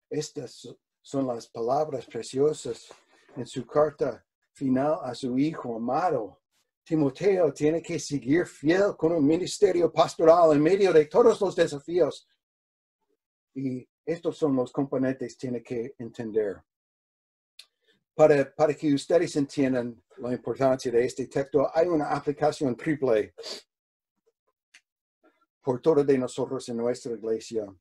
Estas son las palabras preciosas en su carta final a su hijo amado. Timoteo tiene que seguir fiel con un ministerio pastoral en medio de todos los desafíos. Y estos son los componentes que tiene que entender. Para que ustedes entiendan la importancia de este texto, hay una aplicación triple por todos de nosotros en nuestra iglesia.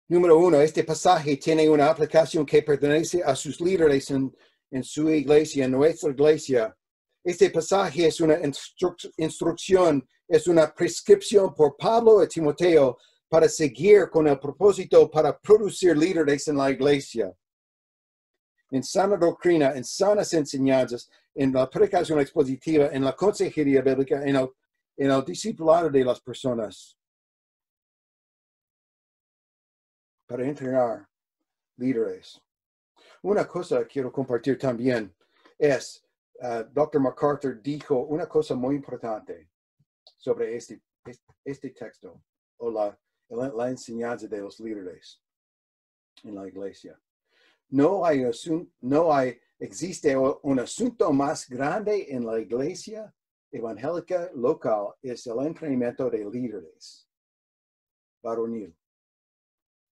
Número 1, este pasaje tiene una aplicación que pertenece a sus líderes en su iglesia, en nuestra iglesia. Este pasaje es una instrucción, es una prescripción por Pablo a Timoteo para seguir con el propósito para producir líderes en la iglesia. En sana doctrina, en sanas enseñanzas, en la predicación expositiva, en la consejería bíblica, en el discipulado de las personas. Para entrenar líderes. Una cosa que quiero compartir también es, Dr. MacArthur dijo una cosa muy importante sobre este texto, o la enseñanza de los líderes en la iglesia. Existe un asunto más grande en la iglesia evangélica local, es el entrenamiento de líderes varonil.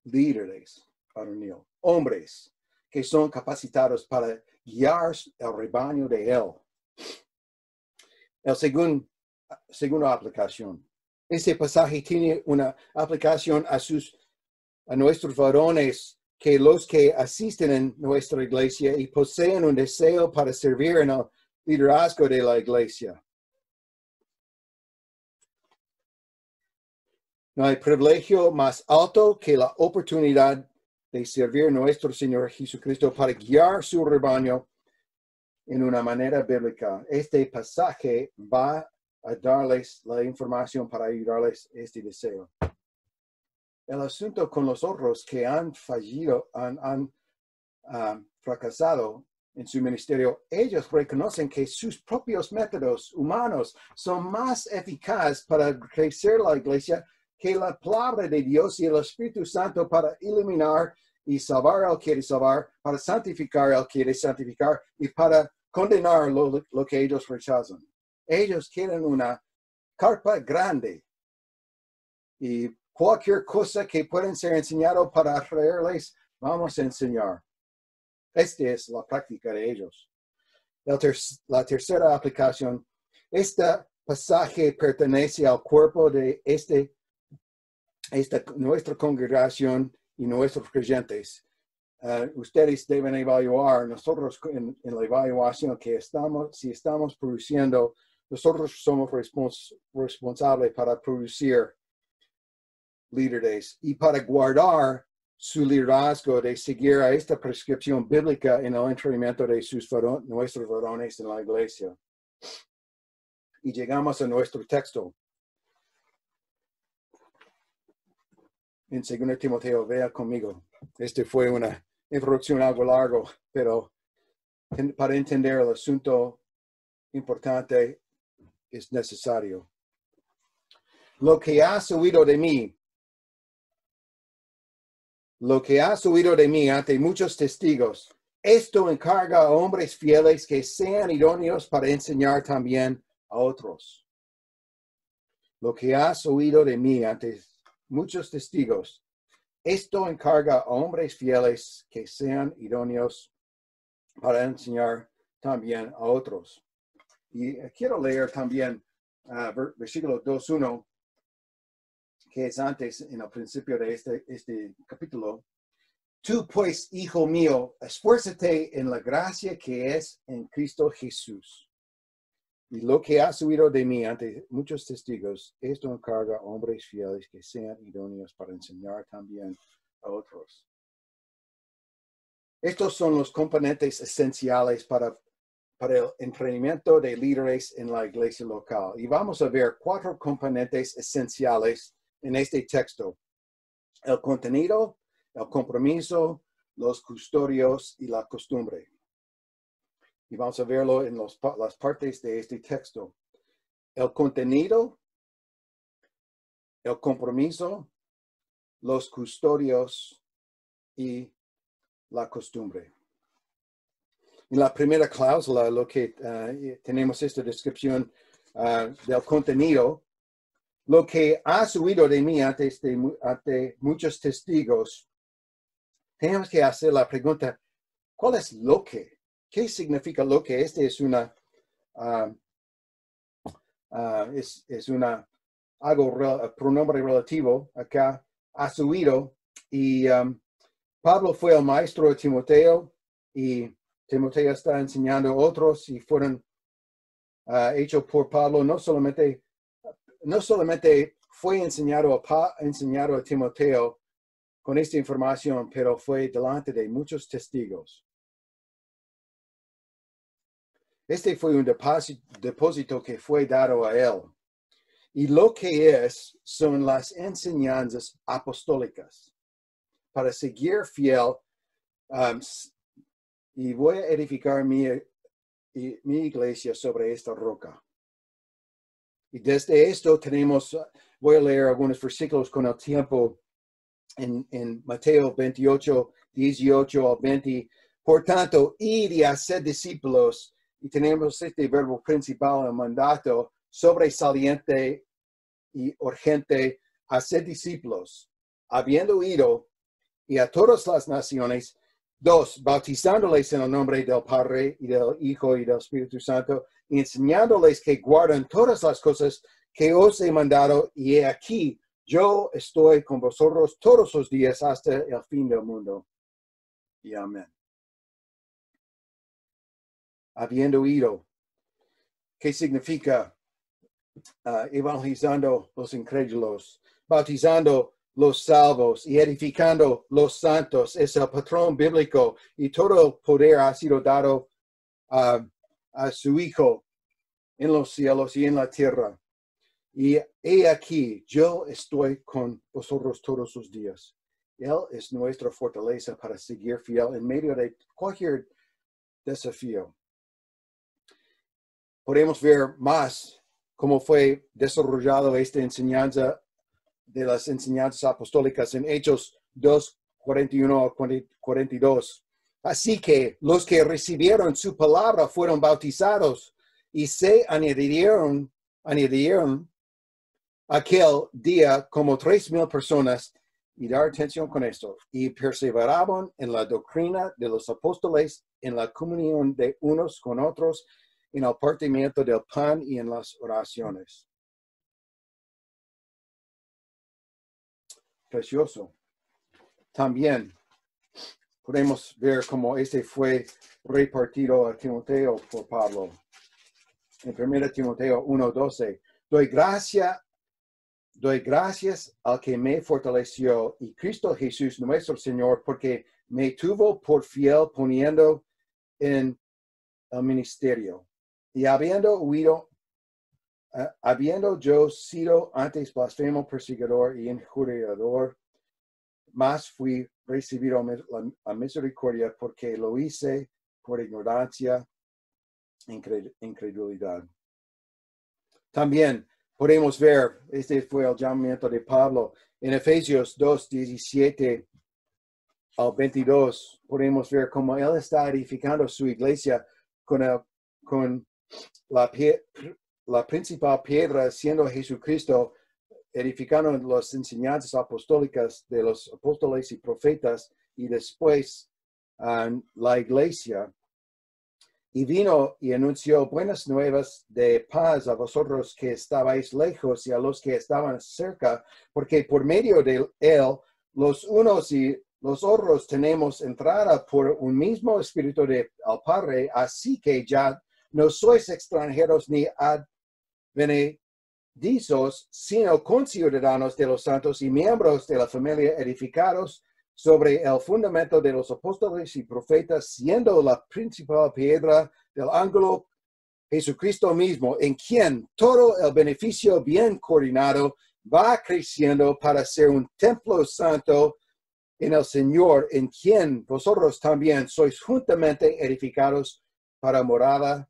Líderes varonil. Hombres que son capacitados para guiar el rebaño de él. El segunda aplicación. Este pasaje tiene una aplicación a nuestros varones, que los que asisten en nuestra iglesia y poseen un deseo para servir en el liderazgo de la iglesia. No hay privilegio más alto que la oportunidad de servir a nuestro Señor Jesucristo para guiar su rebaño en una manera bíblica. Este pasaje va a darles la información para ayudarles a este deseo. El asunto con los otros que han fallido, han fracasado en su ministerio, ellos reconocen que sus propios métodos humanos son más eficaces para crecer la iglesia que la palabra de Dios y el Espíritu Santo para iluminar y salvar al que quiere salvar, para santificar al que quiere santificar y para condenar lo que ellos rechazan. Ellos quieren una carpa grande y cualquier cosa que pueden ser enseñado para atraerles, vamos a enseñar. Esta es la práctica de ellos. La tercera aplicación. Este pasaje pertenece al cuerpo de nuestra congregación y nuestros creyentes. Ustedes deben evaluar, nosotros en la evaluación que si estamos produciendo, nosotros somos responsables para producir líderes y para guardar su liderazgo de seguir a esta prescripción bíblica en el entrenamiento de nuestros varones en la iglesia. Y llegamos a nuestro texto. En 2 Timoteo, vea conmigo. Fue una introducción algo largo, pero para entender el asunto importante es necesario. Lo que has oído de mí ante muchos testigos, esto encarga a hombres fieles que sean idóneos para enseñar también a otros. Lo que has oído de mí ante muchos testigos, esto encarga a hombres fieles que sean idóneos para enseñar también a otros. Y quiero leer también versículo 2:1, que es antes, en el principio de este capítulo. Tú pues, hijo mío, esfuérzate en la gracia que es en Cristo Jesús. Y lo que has oído de mí ante muchos testigos, esto encarga a hombres fieles que sean idóneos para enseñar también a otros. Estos son los componentes esenciales para el entrenamiento de líderes en la iglesia local. Y vamos a ver 4 componentes esenciales en este texto: el contenido, el compromiso, los custodios y la costumbre. Y vamos a verlo en las partes de este texto. El contenido, el compromiso, los custodios y la costumbre. En la primera cláusula, lo que tenemos esta descripción del contenido. Lo que has oído de mí ante muchos testigos, tenemos que hacer la pregunta, ¿cuál es lo que? ¿Qué significa lo que? Este es pronombre relativo. Acá, has oído. Y Pablo fue el maestro de Timoteo y Timoteo está enseñando a otros y fueron hechos por Pablo. No solamente fue enseñado a Timoteo con esta información, pero fue delante de muchos testigos. Este fue un depósito que fue dado a él. Y lo que son las enseñanzas apostólicas. Para seguir fiel, y voy a edificar mi iglesia sobre esta roca. Y desde esto voy a leer algunos versículos con el tiempo en Mateo 28, 18 al 20. Por tanto, id y haced discípulos. Y tenemos este verbo principal, el mandato, sobresaliente y urgente, hacer discípulos, habiendo ido y a todas las naciones, 2, bautizándoles en el nombre del Padre y del Hijo y del Espíritu Santo, y enseñándoles que guarden todas las cosas que os he mandado, y he aquí, yo estoy con vosotros todos los días hasta el fin del mundo. Y amén. Habiendo ido, ¿qué significa? Evangelizando los incrédulos, bautizando los salvos y edificando los santos. Es el patrón bíblico y todo el poder ha sido dado a su Hijo en los cielos y en la tierra. Y he aquí, yo estoy con vosotros todos los días. Él es nuestra fortaleza para seguir fiel en medio de cualquier desafío. Podemos ver más cómo fue desarrollado esta enseñanza de las enseñanzas apostólicas en Hechos 2, 41 a 42. Así que los que recibieron su palabra fueron bautizados y se añadieron aquel día como 3,000 personas, y dar atención con esto, y perseveraban en la doctrina de los apóstoles, en la comunión de unos con otros, en el partimiento del pan y en las oraciones. Precioso. También podemos ver cómo este fue repartido a Timoteo por Pablo. En 1 Timoteo 1:12, doy gracias al que me fortaleció y Cristo Jesús nuestro Señor, porque me tuvo por fiel poniendo en el ministerio. Y habiendo yo sido antes blasfemo, perseguidor y injuriador, más fui recibido la misericordia porque lo hice por ignorancia, incredulidad. También podemos ver, este fue el llamamiento de Pablo, en Efesios 2, 17 al 22, podemos ver cómo él está edificando su iglesia con la principal piedra siendo Jesucristo, edificando las enseñanzas apostólicas de los apóstoles y profetas, y después la iglesia. Y vino y anunció buenas nuevas de paz a vosotros que estabais lejos y a los que estaban cerca, porque por medio de él los unos y los otros tenemos entrada por un mismo espíritu al Padre, así que ya no sois extranjeros ni advenedizos, sino conciudadanos de los santos y miembros de la familia, edificados sobre el fundamento de los apóstoles y profetas, siendo la principal piedra del ángulo Jesucristo mismo, en quien todo el beneficio bien coordinado va creciendo para ser un templo santo en el Señor, en quien vosotros también sois juntamente edificados para morada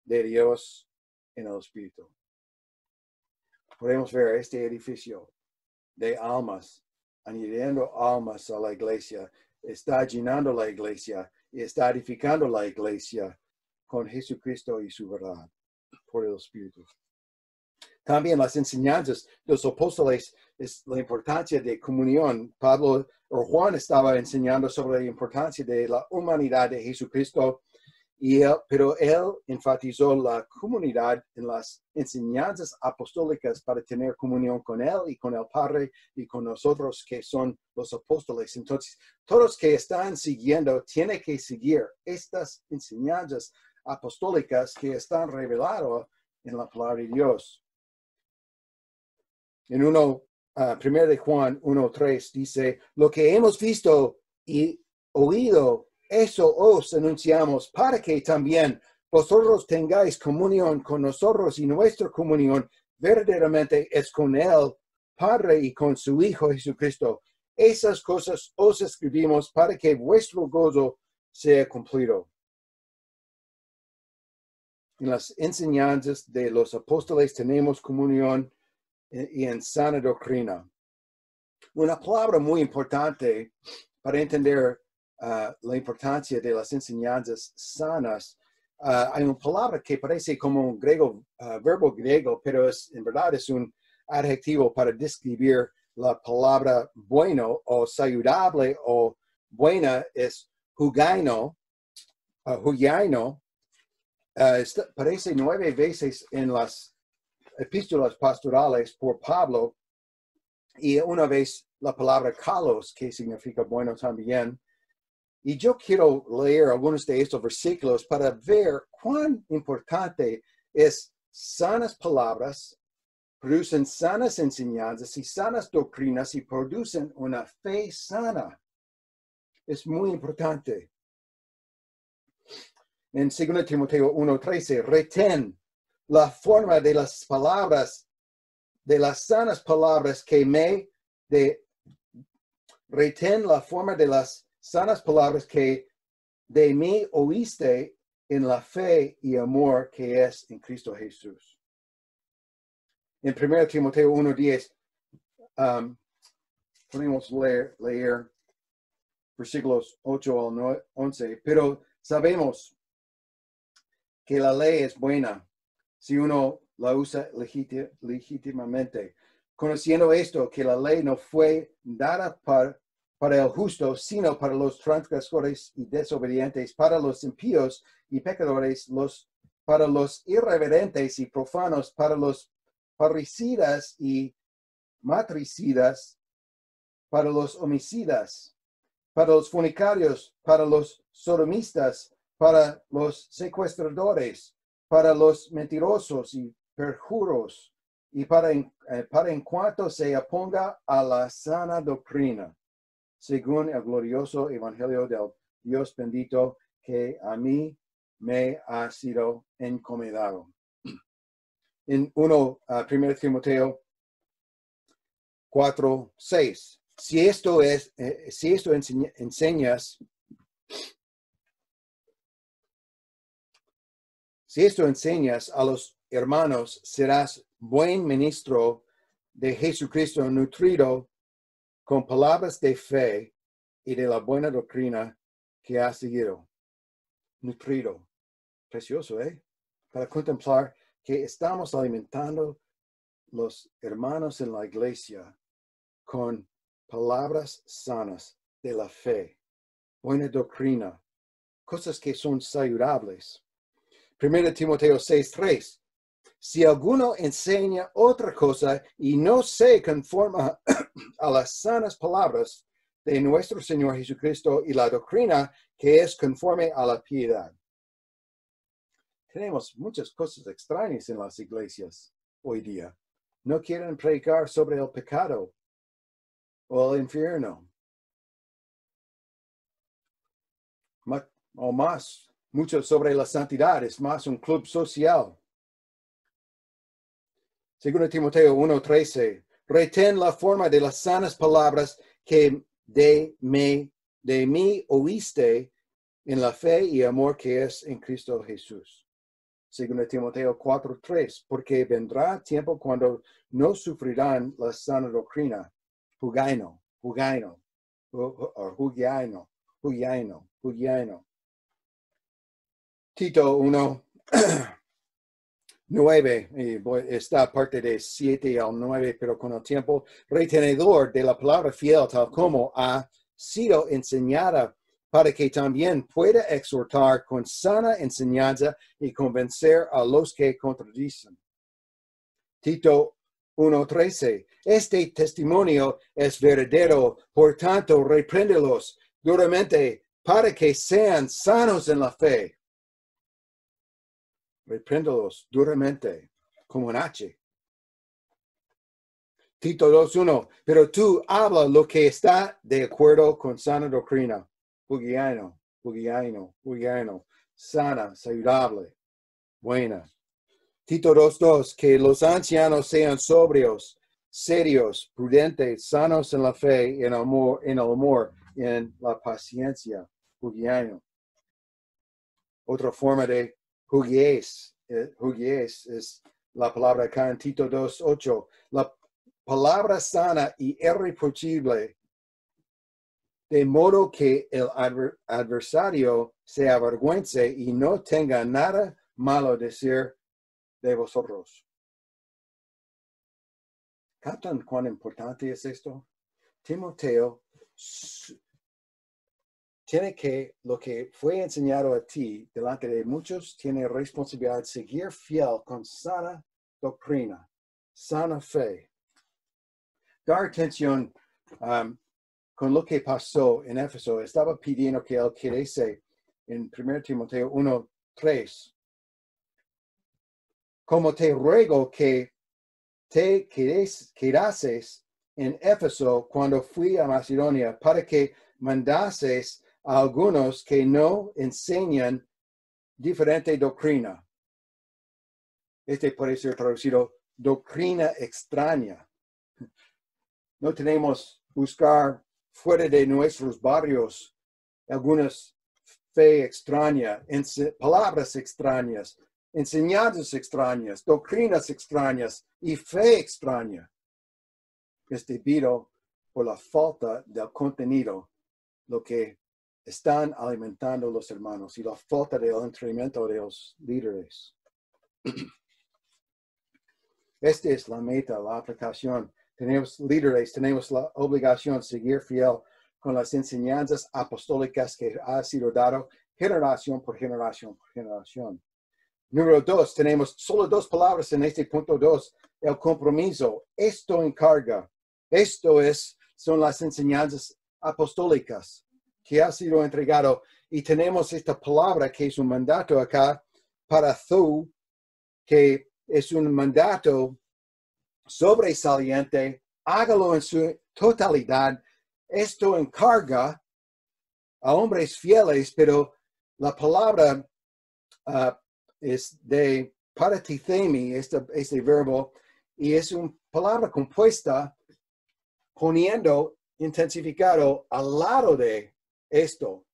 de Dios en el Espíritu. Podemos ver este edificio de almas, añadiendo almas a la iglesia, está llenando la iglesia y está edificando la iglesia con Jesucristo y su verdad por el Espíritu. También las enseñanzas de los apóstoles es la importancia de comunión. Pablo o Juan estaba enseñando sobre la importancia de la humanidad de Jesucristo, pero él enfatizó la comunidad en las enseñanzas apostólicas para tener comunión con él y con el Padre y con nosotros que son los apóstoles. Entonces, todos que están siguiendo tienen que seguir estas enseñanzas apostólicas que están reveladas en la palabra de Dios. En 1 de Juan 1:3 dice, lo que hemos visto y oído, eso os anunciamos para que también vosotros tengáis comunión con nosotros, y nuestra comunión verdaderamente es con el Padre y con su Hijo Jesucristo. Esas cosas os escribimos para que vuestro gozo sea cumplido. En las enseñanzas de los apóstoles tenemos comunión y en sana doctrina. Una palabra muy importante para entender la importancia de las enseñanzas sanas. Hay una palabra que parece como un verbo griego, pero en verdad es un adjetivo para describir la palabra bueno o saludable o buena, es hugaino. Aparece 9 veces en las epístolas pastorales por Pablo, y una vez la palabra kalos, que significa bueno también. Y yo quiero leer algunos de estos versículos para ver cuán importante es sanas palabras, producen sanas enseñanzas y sanas doctrinas y producen una fe sana. Es muy importante. En 2 Timoteo 1:13, retén la forma de las palabras de las sanas palabras que retén la forma de las sanas palabras que de mí oíste en la fe y amor que es en Cristo Jesús. En 1 Timoteo 1:10, podemos leer versículos 8 al 11, pero sabemos que la ley es buena si uno la usa legítimamente, conociendo esto, que la ley no fue dada para el justo, sino para los transgresores y desobedientes, para los impíos y pecadores, para los irreverentes y profanos, para los parricidas y matricidas, para los homicidas, para los fornicarios, para los sodomistas, para los secuestradores, para los mentirosos y perjuros, y para en cuanto se oponga a la sana doctrina, según el glorioso evangelio del Dios bendito que a mí me ha sido encomendado. En 1 Timoteo 4:6. Si esto enseñas a los hermanos, serás buen ministro de Jesucristo, nutrido con palabras de fe y de la buena doctrina que has seguido. Nutrido. Precioso, ¿eh? Para contemplar que estamos alimentando los hermanos en la iglesia con palabras sanas de la fe, buena doctrina, cosas que son saludables. 1 Timoteo 6:3. Si alguno enseña otra cosa y no se conforma a las sanas palabras de nuestro Señor Jesucristo y la doctrina que es conforme a la piedad. Tenemos muchas cosas extrañas en las iglesias hoy día. No quieren predicar sobre el pecado o el infierno. O más, mucho sobre la santidad, es más un club social. 2 Timoteo 1:13. Retén la forma de las sanas palabras que de mí oíste en la fe y amor que es en Cristo Jesús. 2 Timoteo 4:3. Porque vendrá tiempo cuando no sufrirán la sana doctrina. Hugaino. Tito 1:9, esta parte de 7 al 9, pero con el tiempo, retenedor de la palabra fiel, tal como ha sido enseñada, para que también pueda exhortar con sana enseñanza y convencer a los que contradicen. Tito 1:13. Este testimonio es verdadero, por tanto, repréndelos duramente para que sean sanos en la fe. Repréndelos duramente, como en H. Tito 2:1. Pero tú habla lo que está de acuerdo con sana doctrina. Hugiano. Sana, saludable, buena. Tito 2:2. Que los ancianos sean sobrios, serios, prudentes, sanos en la fe, en el amor, en la paciencia. Hugiano. Otra forma de hugies es la palabra acá en Tito 2:8. La palabra sana y irreprochable, de modo que el adversario se avergüence y no tenga nada malo decir de vosotros. ¿Captan cuán importante es esto? Timoteo tiene que, lo que fue enseñado a ti delante de muchos, tiene responsabilidad de seguir fiel con sana doctrina, sana fe. Dar atención con lo que pasó en Éfeso. Estaba pidiendo que él quedase en 1 Timoteo 1:3. Como te ruego que te quedases en Éfeso cuando fui a Macedonia, para que mandases a algunos que no enseñan diferente doctrina. Este puede ser traducido doctrina extraña. No tenemos buscar fuera de nuestros barrios algunas fe extraña, palabras extrañas, enseñanzas extrañas, doctrinas extrañas y fe extraña. Es debido por la falta del contenido, lo que están alimentando los hermanos y la falta del entrenamiento de los líderes. Esta es la meta, la aplicación. Tenemos líderes, tenemos la obligación de seguir fiel con las enseñanzas apostólicas que ha sido dado generación por generación por generación. Número 2, tenemos solo 2 palabras en este punto 2, el compromiso. Esto encarga. Son las enseñanzas apostólicas que ha sido entregado. Y tenemos esta palabra que es un mandato acá, parathou, que es un mandato sobresaliente. Hágalo en su totalidad. Esto encarga a hombres fieles, pero la palabra es de paratithemi, este verbo, y es una palabra compuesta poniendo intensificado al lado de esto.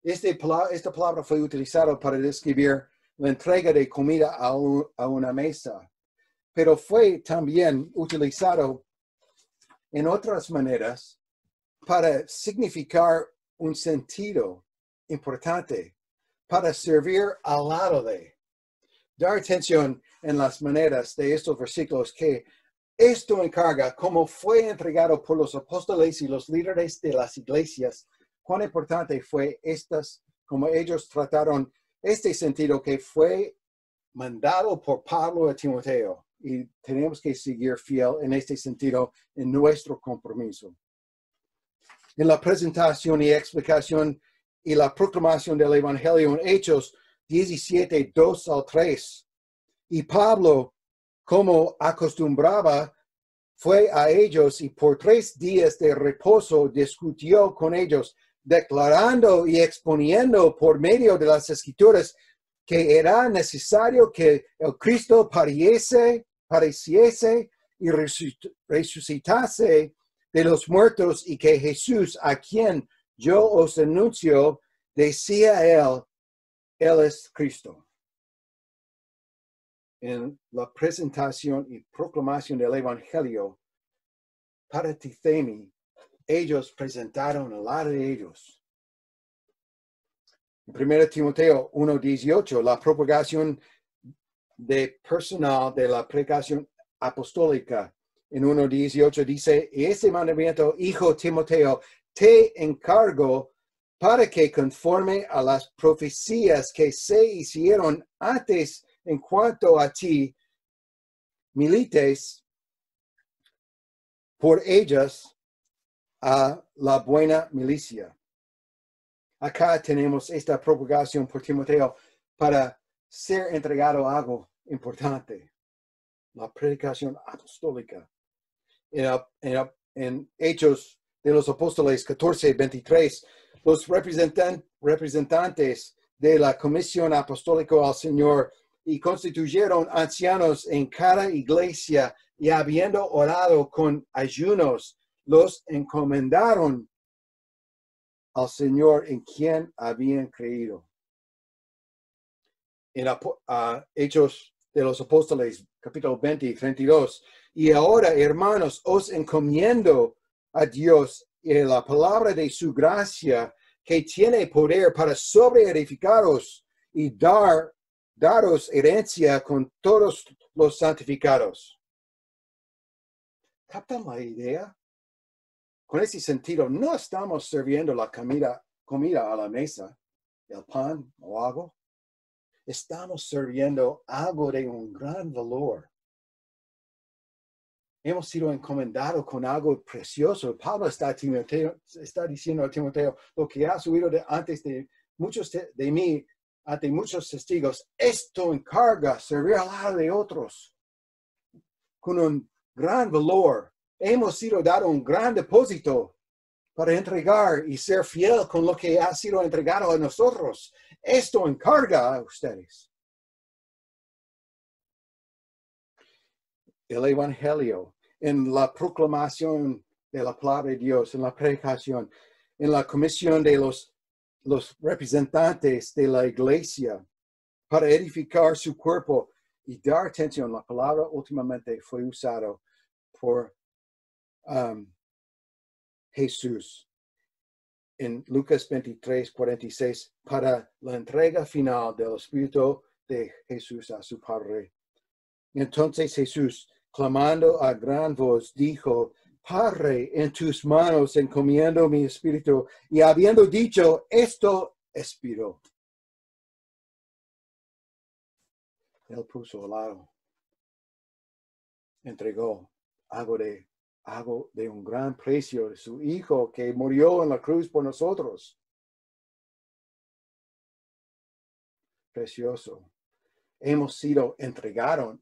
Esta palabra fue utilizada para describir la entrega de comida a una mesa, pero fue también utilizado en otras maneras para significar un sentido importante, para servir al lado de. Dar atención en las maneras de estos versículos que esto encarga, como fue entregado por los apóstoles y los líderes de las iglesias, cuán importante fue como ellos trataron este sentido que fue mandado por Pablo a Timoteo. Y tenemos que seguir fiel en este sentido en nuestro compromiso. En la presentación y explicación y la proclamación del Evangelio en Hechos 17, 2 al 3. Y Pablo, como acostumbraba, fue a ellos y por 3 días de reposo discutió con ellos, declarando y exponiendo por medio de las Escrituras que era necesario que el Cristo padeciese y resucitase de los muertos y que Jesús, a quien yo os anuncio, decía él es Cristo. En la presentación y proclamación del Evangelio, paratithemi, ellos presentaron al lado de ellos. En 1 Timoteo 1:18, la propagación de personal de la predicación apostólica. En 1:18 dice, ese mandamiento, hijo Timoteo, te encargo para que conforme a las profecías que se hicieron antes en cuanto a ti, milites por ellas a la buena milicia. Acá tenemos esta propagación por Timoteo para ser entregado a algo importante, la predicación apostólica. En Hechos de los Apóstoles 14:23, los representantes de la Comisión Apostólica al Señor y constituyeron ancianos en cada iglesia y habiendo orado con ayunos, los encomendaron al Señor en quien habían creído. En Hechos de los Apóstoles, capítulo 20 y 32. Y ahora, hermanos, os encomiendo a Dios y la palabra de su gracia, que tiene poder para sobreedificaros y daros herencia con todos los santificados. ¿Captan la idea? Con ese sentido, no estamos sirviendo la comida a la mesa, el pan o algo. Estamos sirviendo algo de un gran valor. Hemos sido encomendados con algo precioso. Pablo está diciendo a Timoteo, lo que has oído antes de muchos de mí, ante muchos testigos, esto encarga servir al lado de otros con un gran valor. Hemos sido dado un gran depósito para entregar y ser fiel con lo que ha sido entregado a nosotros. Esto encarga a ustedes. el Evangelio, en la proclamación de la palabra de Dios, en la predicación, en la comisión de los representantes de la iglesia para edificar su cuerpo y dar atención. La palabra últimamente fue usada por Jesús en Lucas 23, 46 para la entrega final del Espíritu de Jesús a su Padre. Entonces Jesús, clamando a gran voz, dijo: Padre, en tus manos encomiendo mi espíritu. Y habiendo dicho esto, expiró. Él puso al lado, entregó algo de un gran precio de su Hijo que murió en la cruz por nosotros. Precioso. Hemos sido entregados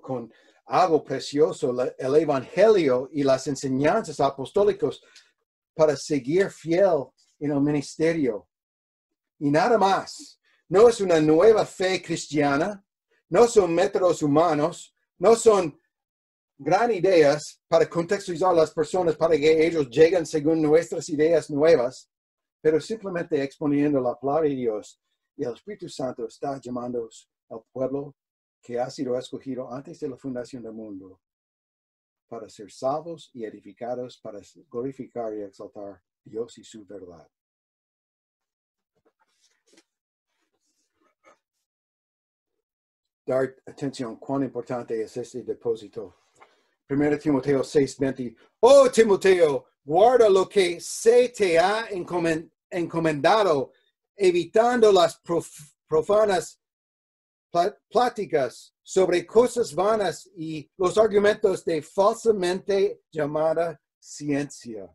con algo precioso, el Evangelio y las enseñanzas apostólicas para seguir fiel en el ministerio. Y nada más. No es una nueva fe cristiana, no son métodos humanos, no son gran ideas para contextualizar a las personas para que ellos lleguen según nuestras ideas nuevas, pero simplemente exponiendo la palabra de Dios. Y el Espíritu Santo está llamando al pueblo que ha sido escogido antes de la fundación del mundo para ser salvos y edificados, para glorificar y exaltar a Dios y su verdad. Dar atención cuán importante es este depósito. 1 Timoteo 6:20. Oh, Timoteo, guarda lo que se te ha encomendado, evitando las profanas pláticas sobre cosas vanas y los argumentos de falsamente llamada ciencia.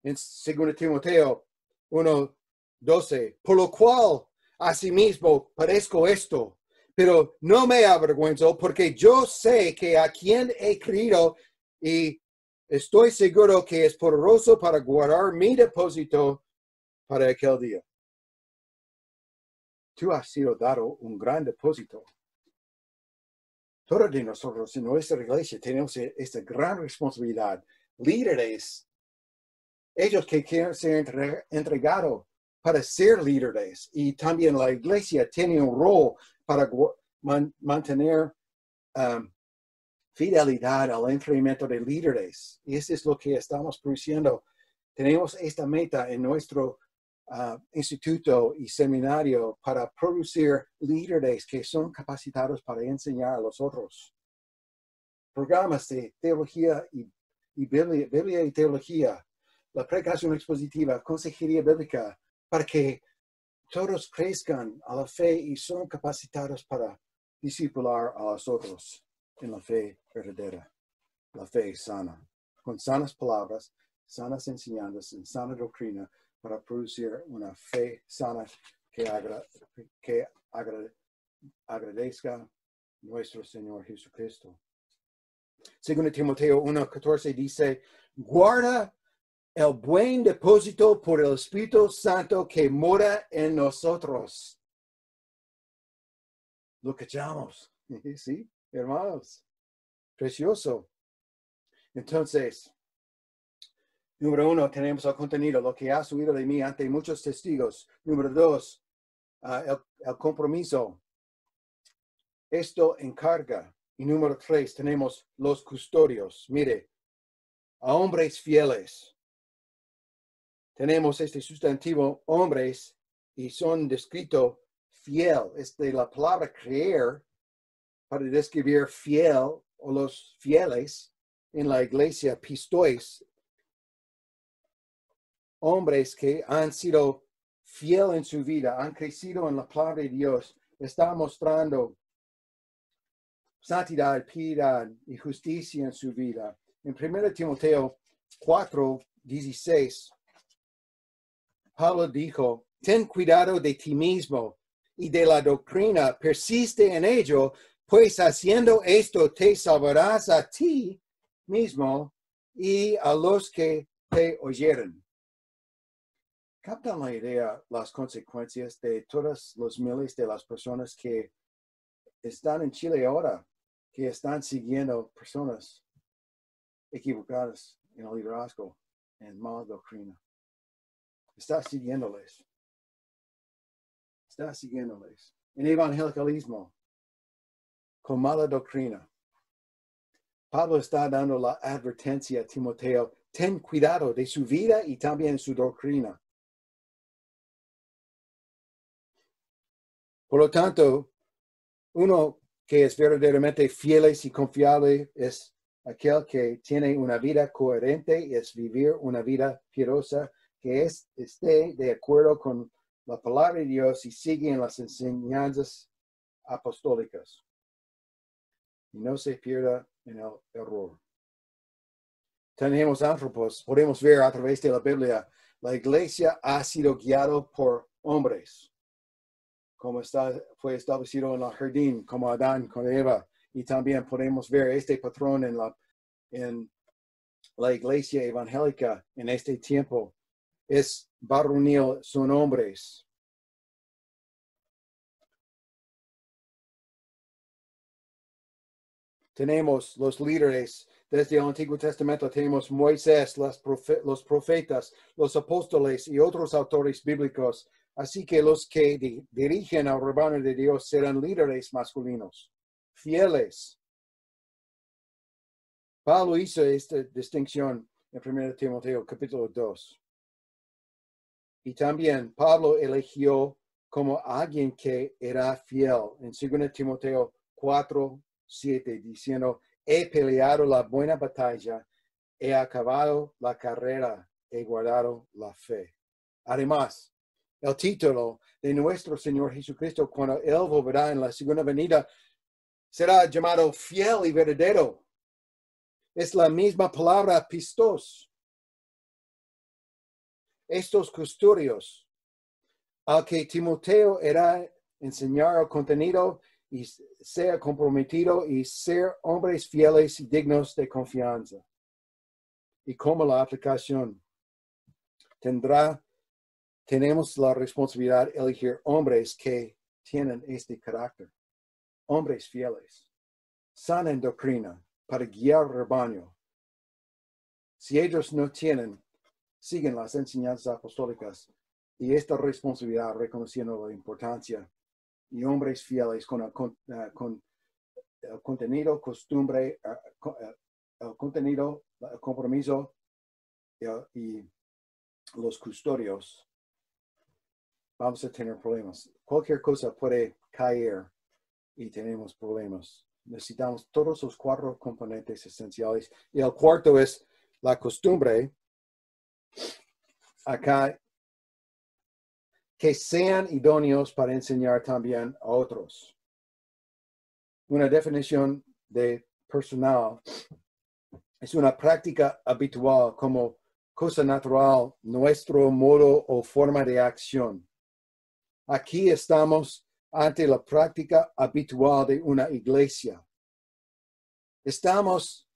En 2 Timoteo 1:12. Por lo cual, asimismo, padezco esto, pero no me avergüenzo, porque yo sé que a quien he creído y estoy seguro que es poderoso para guardar mi depósito para aquel día. Tú has sido dado un gran depósito. Todos de nosotros en nuestra iglesia tenemos esta gran responsabilidad. Líderes, ellos que quieren ser entregados para ser líderes, y también la iglesia tiene un rol para mantener fidelidad al entrenamiento de líderes. Y eso es lo que estamos produciendo. Tenemos esta meta en nuestro instituto y seminario para producir líderes que son capacitados para enseñar a los otros. Programas de teología y Biblia y teología, la predicación expositiva, consejería bíblica, para que todos crezcan a la fe y son capacitados para discipular a los otros en la fe verdadera, la fe sana, con sanas palabras, sanas enseñanzas, en sana doctrina, para producir una fe sana que agradezca a nuestro Señor Jesucristo. Según Timoteo 1:14 dice: guarda el buen depósito por el Espíritu Santo que mora en nosotros. Lo que llamamos, ¿sí, hermanos? Precioso. Entonces, número 1, tenemos el contenido, lo que has oído de mí ante muchos testigos. Número 2, el compromiso. Esto encarga. Y número 3, tenemos los custodios. Mire, a hombres fieles. Tenemos este sustantivo hombres y son descrito fiel. Es de la palabra creer para describir fiel o los fieles en la iglesia, pistois. Hombres que han sido fiel en su vida, han crecido en la palabra de Dios, están mostrando santidad, piedad y justicia en su vida. En 1 Timoteo 4:16, Pablo dijo: ten cuidado de ti mismo y de la doctrina, persiste en ello, pues haciendo esto te salvarás a ti mismo y a los que te oyeren. ¿Captan la idea, las consecuencias de todas los miles de las personas que están en Chile ahora que están siguiendo personas equivocadas en el liderazgo, en mala doctrina. Está siguiéndoles. Está siguiéndoles. En evangelicalismo, con mala doctrina. Pablo está dando la advertencia a Timoteo: ten cuidado de su vida y también su doctrina. Por lo tanto, uno que es verdaderamente fiel y confiable es aquel que tiene una vida coherente y es vivir una vida piadosa que esté de acuerdo con la palabra de Dios y sigue en las enseñanzas apostólicas. Y no se pierda en el error. Tenemos antropos, podemos ver a través de la Biblia, la iglesia ha sido guiada por hombres, como fue establecido en el jardín, como Adán con Eva. Y también podemos ver este patrón en la iglesia evangélica en este tiempo. Es varonil, son hombres. Tenemos los líderes. Desde el Antiguo Testamento tenemos Moisés, los profetas, los apóstoles y otros autores bíblicos. Así que los que dirigen al rebaño de Dios serán líderes masculinos, fieles. Pablo hizo esta distinción en 1 Timoteo capítulo 2. Y también Pablo eligió como alguien que era fiel en 2 Timoteo 4:7, diciendo: he peleado la buena batalla, he acabado la carrera, he guardado la fe. Además, el título de nuestro Señor Jesucristo, cuando Él volverá en la segunda venida, será llamado fiel y verdadero. Es la misma palabra pistos. Estos custodios al que Timoteo era enseñar el contenido y ser comprometido y ser hombres fieles y dignos de confianza. Y como la aplicación tenemos la responsabilidad de elegir hombres que tienen este carácter. Hombres fieles, sana en doctrina, para guiar el rebaño. Si ellos no siguen las enseñanzas apostólicas y esta responsabilidad reconociendo la importancia, y hombres fieles con el contenido, costumbre, el contenido, el compromiso y los custodios, vamos a tener problemas. Cualquier cosa puede caer y tenemos problemas. Necesitamos todos los 4 componentes esenciales. Y el cuarto es la costumbre. Acá, que sean idóneos para enseñar también a otros. Una definición de personal es una práctica habitual como cosa natural, nuestro modo o forma de acción. Aquí estamos ante la práctica habitual de una iglesia. Estamos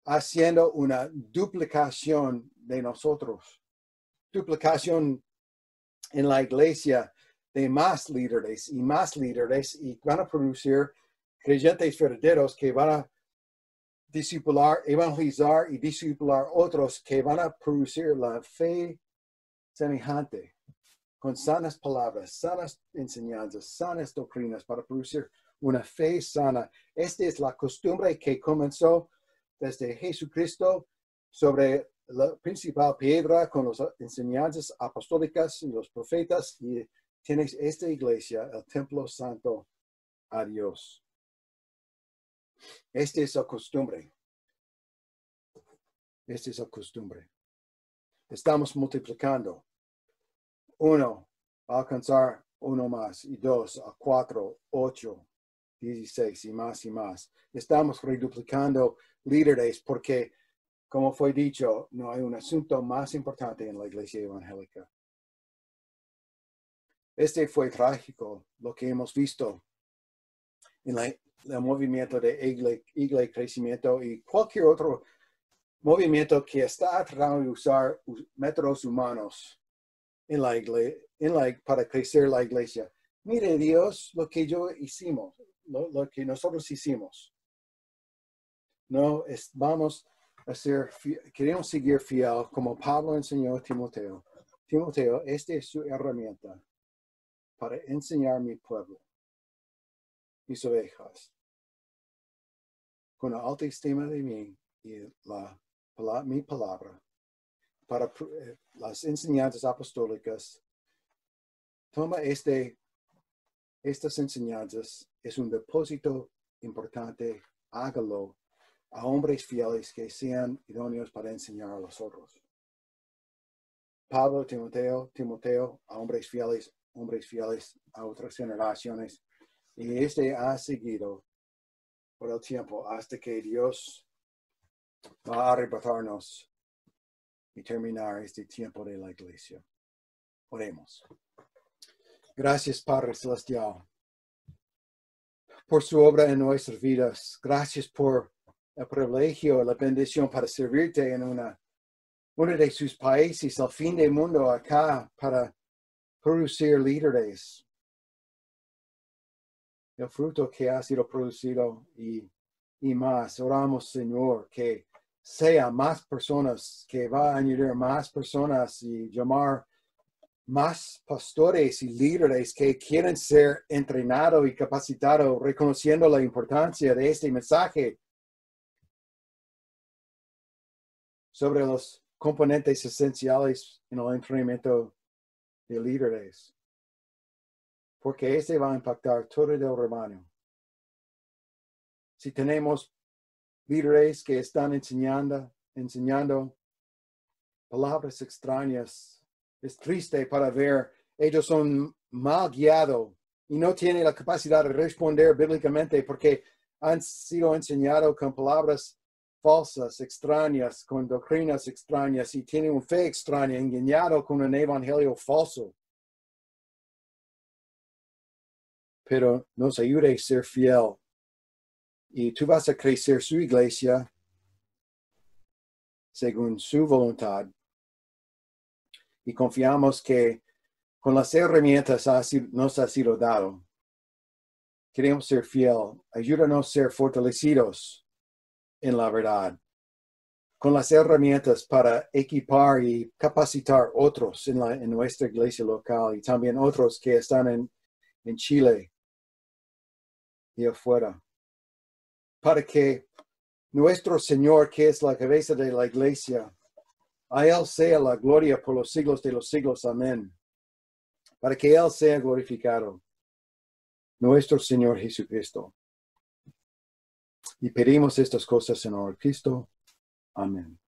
haciendo una duplicación de nosotros. Duplicación en la iglesia de más líderes y van a producir creyentes verdaderos que van a discipular, evangelizar y discipular otros que van a producir la fe semejante con sanas palabras, sanas enseñanzas, sanas doctrinas para producir una fe sana. Esta es la costumbre que comenzó desde Jesucristo sobre la principal piedra con las enseñanzas apostólicas y los profetas, y tienes esta iglesia, el templo santo a Dios. Esta es la costumbre. Esta es la costumbre. Estamos multiplicando. 1 a alcanzar 1 más, y 2 a 4, 8, 16 y más y más. Estamos reduplicando líderes porque, como fue dicho, no hay un asunto más importante en la iglesia evangélica. Este fue trágico, lo que hemos visto en el movimiento de Iglesia Crecimiento y cualquier otro movimiento que está tratando de usar métodos humanos en la iglesia, para crecer la iglesia. mire Dios, lo que hicimos, lo que nosotros hicimos. No vamos a queremos seguir fiel como Pablo enseñó a Timoteo. Timoteo, esta es su herramienta para enseñar a mi pueblo, mis ovejas, con la alta estima de mí y mi palabra, para las enseñanzas apostólicas. Toma estas enseñanzas, es un depósito importante, hágalo a hombres fieles que sean idóneos para enseñar a los otros. Pablo, Timoteo, a hombres fieles a otras generaciones. Y ha seguido por el tiempo hasta que Dios va a arrebatarnos y terminar este tiempo de la iglesia. Oremos. Gracias, Padre Celestial, por su obra en nuestras vidas. Gracias por el privilegio, la bendición para servirte en uno de sus países, al fin del mundo, acá, para producir líderes. El fruto que ha sido producido y más. Oramos, Señor, que sea más personas, que va a añadir más personas y llamar más pastores y líderes que quieren ser entrenados y capacitados, reconociendo la importancia de este mensaje sobre los componentes esenciales en el entrenamiento de líderes. Porque este va a impactar todo el rebaño. Si tenemos líderes que están enseñando palabras extrañas, es triste para ver, ellos son mal guiados y no tienen la capacidad de responder bíblicamente porque han sido enseñados con palabras falsas, extrañas, con doctrinas extrañas y tienen una fe extraña, engañado con un evangelio falso. Pero nos ayude a ser fiel. Y tú vas a crecer su iglesia según su voluntad. Y confiamos que con las herramientas nos ha sido dado. Queremos ser fiel. Ayúdanos a ser fortalecidos en la verdad. Con las herramientas para equipar y capacitar otros en nuestra iglesia local y también otros que están en Chile y afuera. Para que nuestro Señor, que es la cabeza de la iglesia, a Él sea la gloria por los siglos de los siglos. Amén. Para que Él sea glorificado, nuestro Señor Jesucristo. Y pedimos estas cosas en el Cristo. Amén.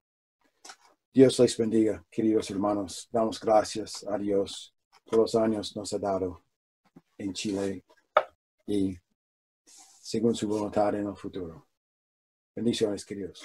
Dios les bendiga, queridos hermanos. Damos gracias a Dios por los años nos ha dado en Chile y según su voluntad en el futuro. Bendiciones, queridos.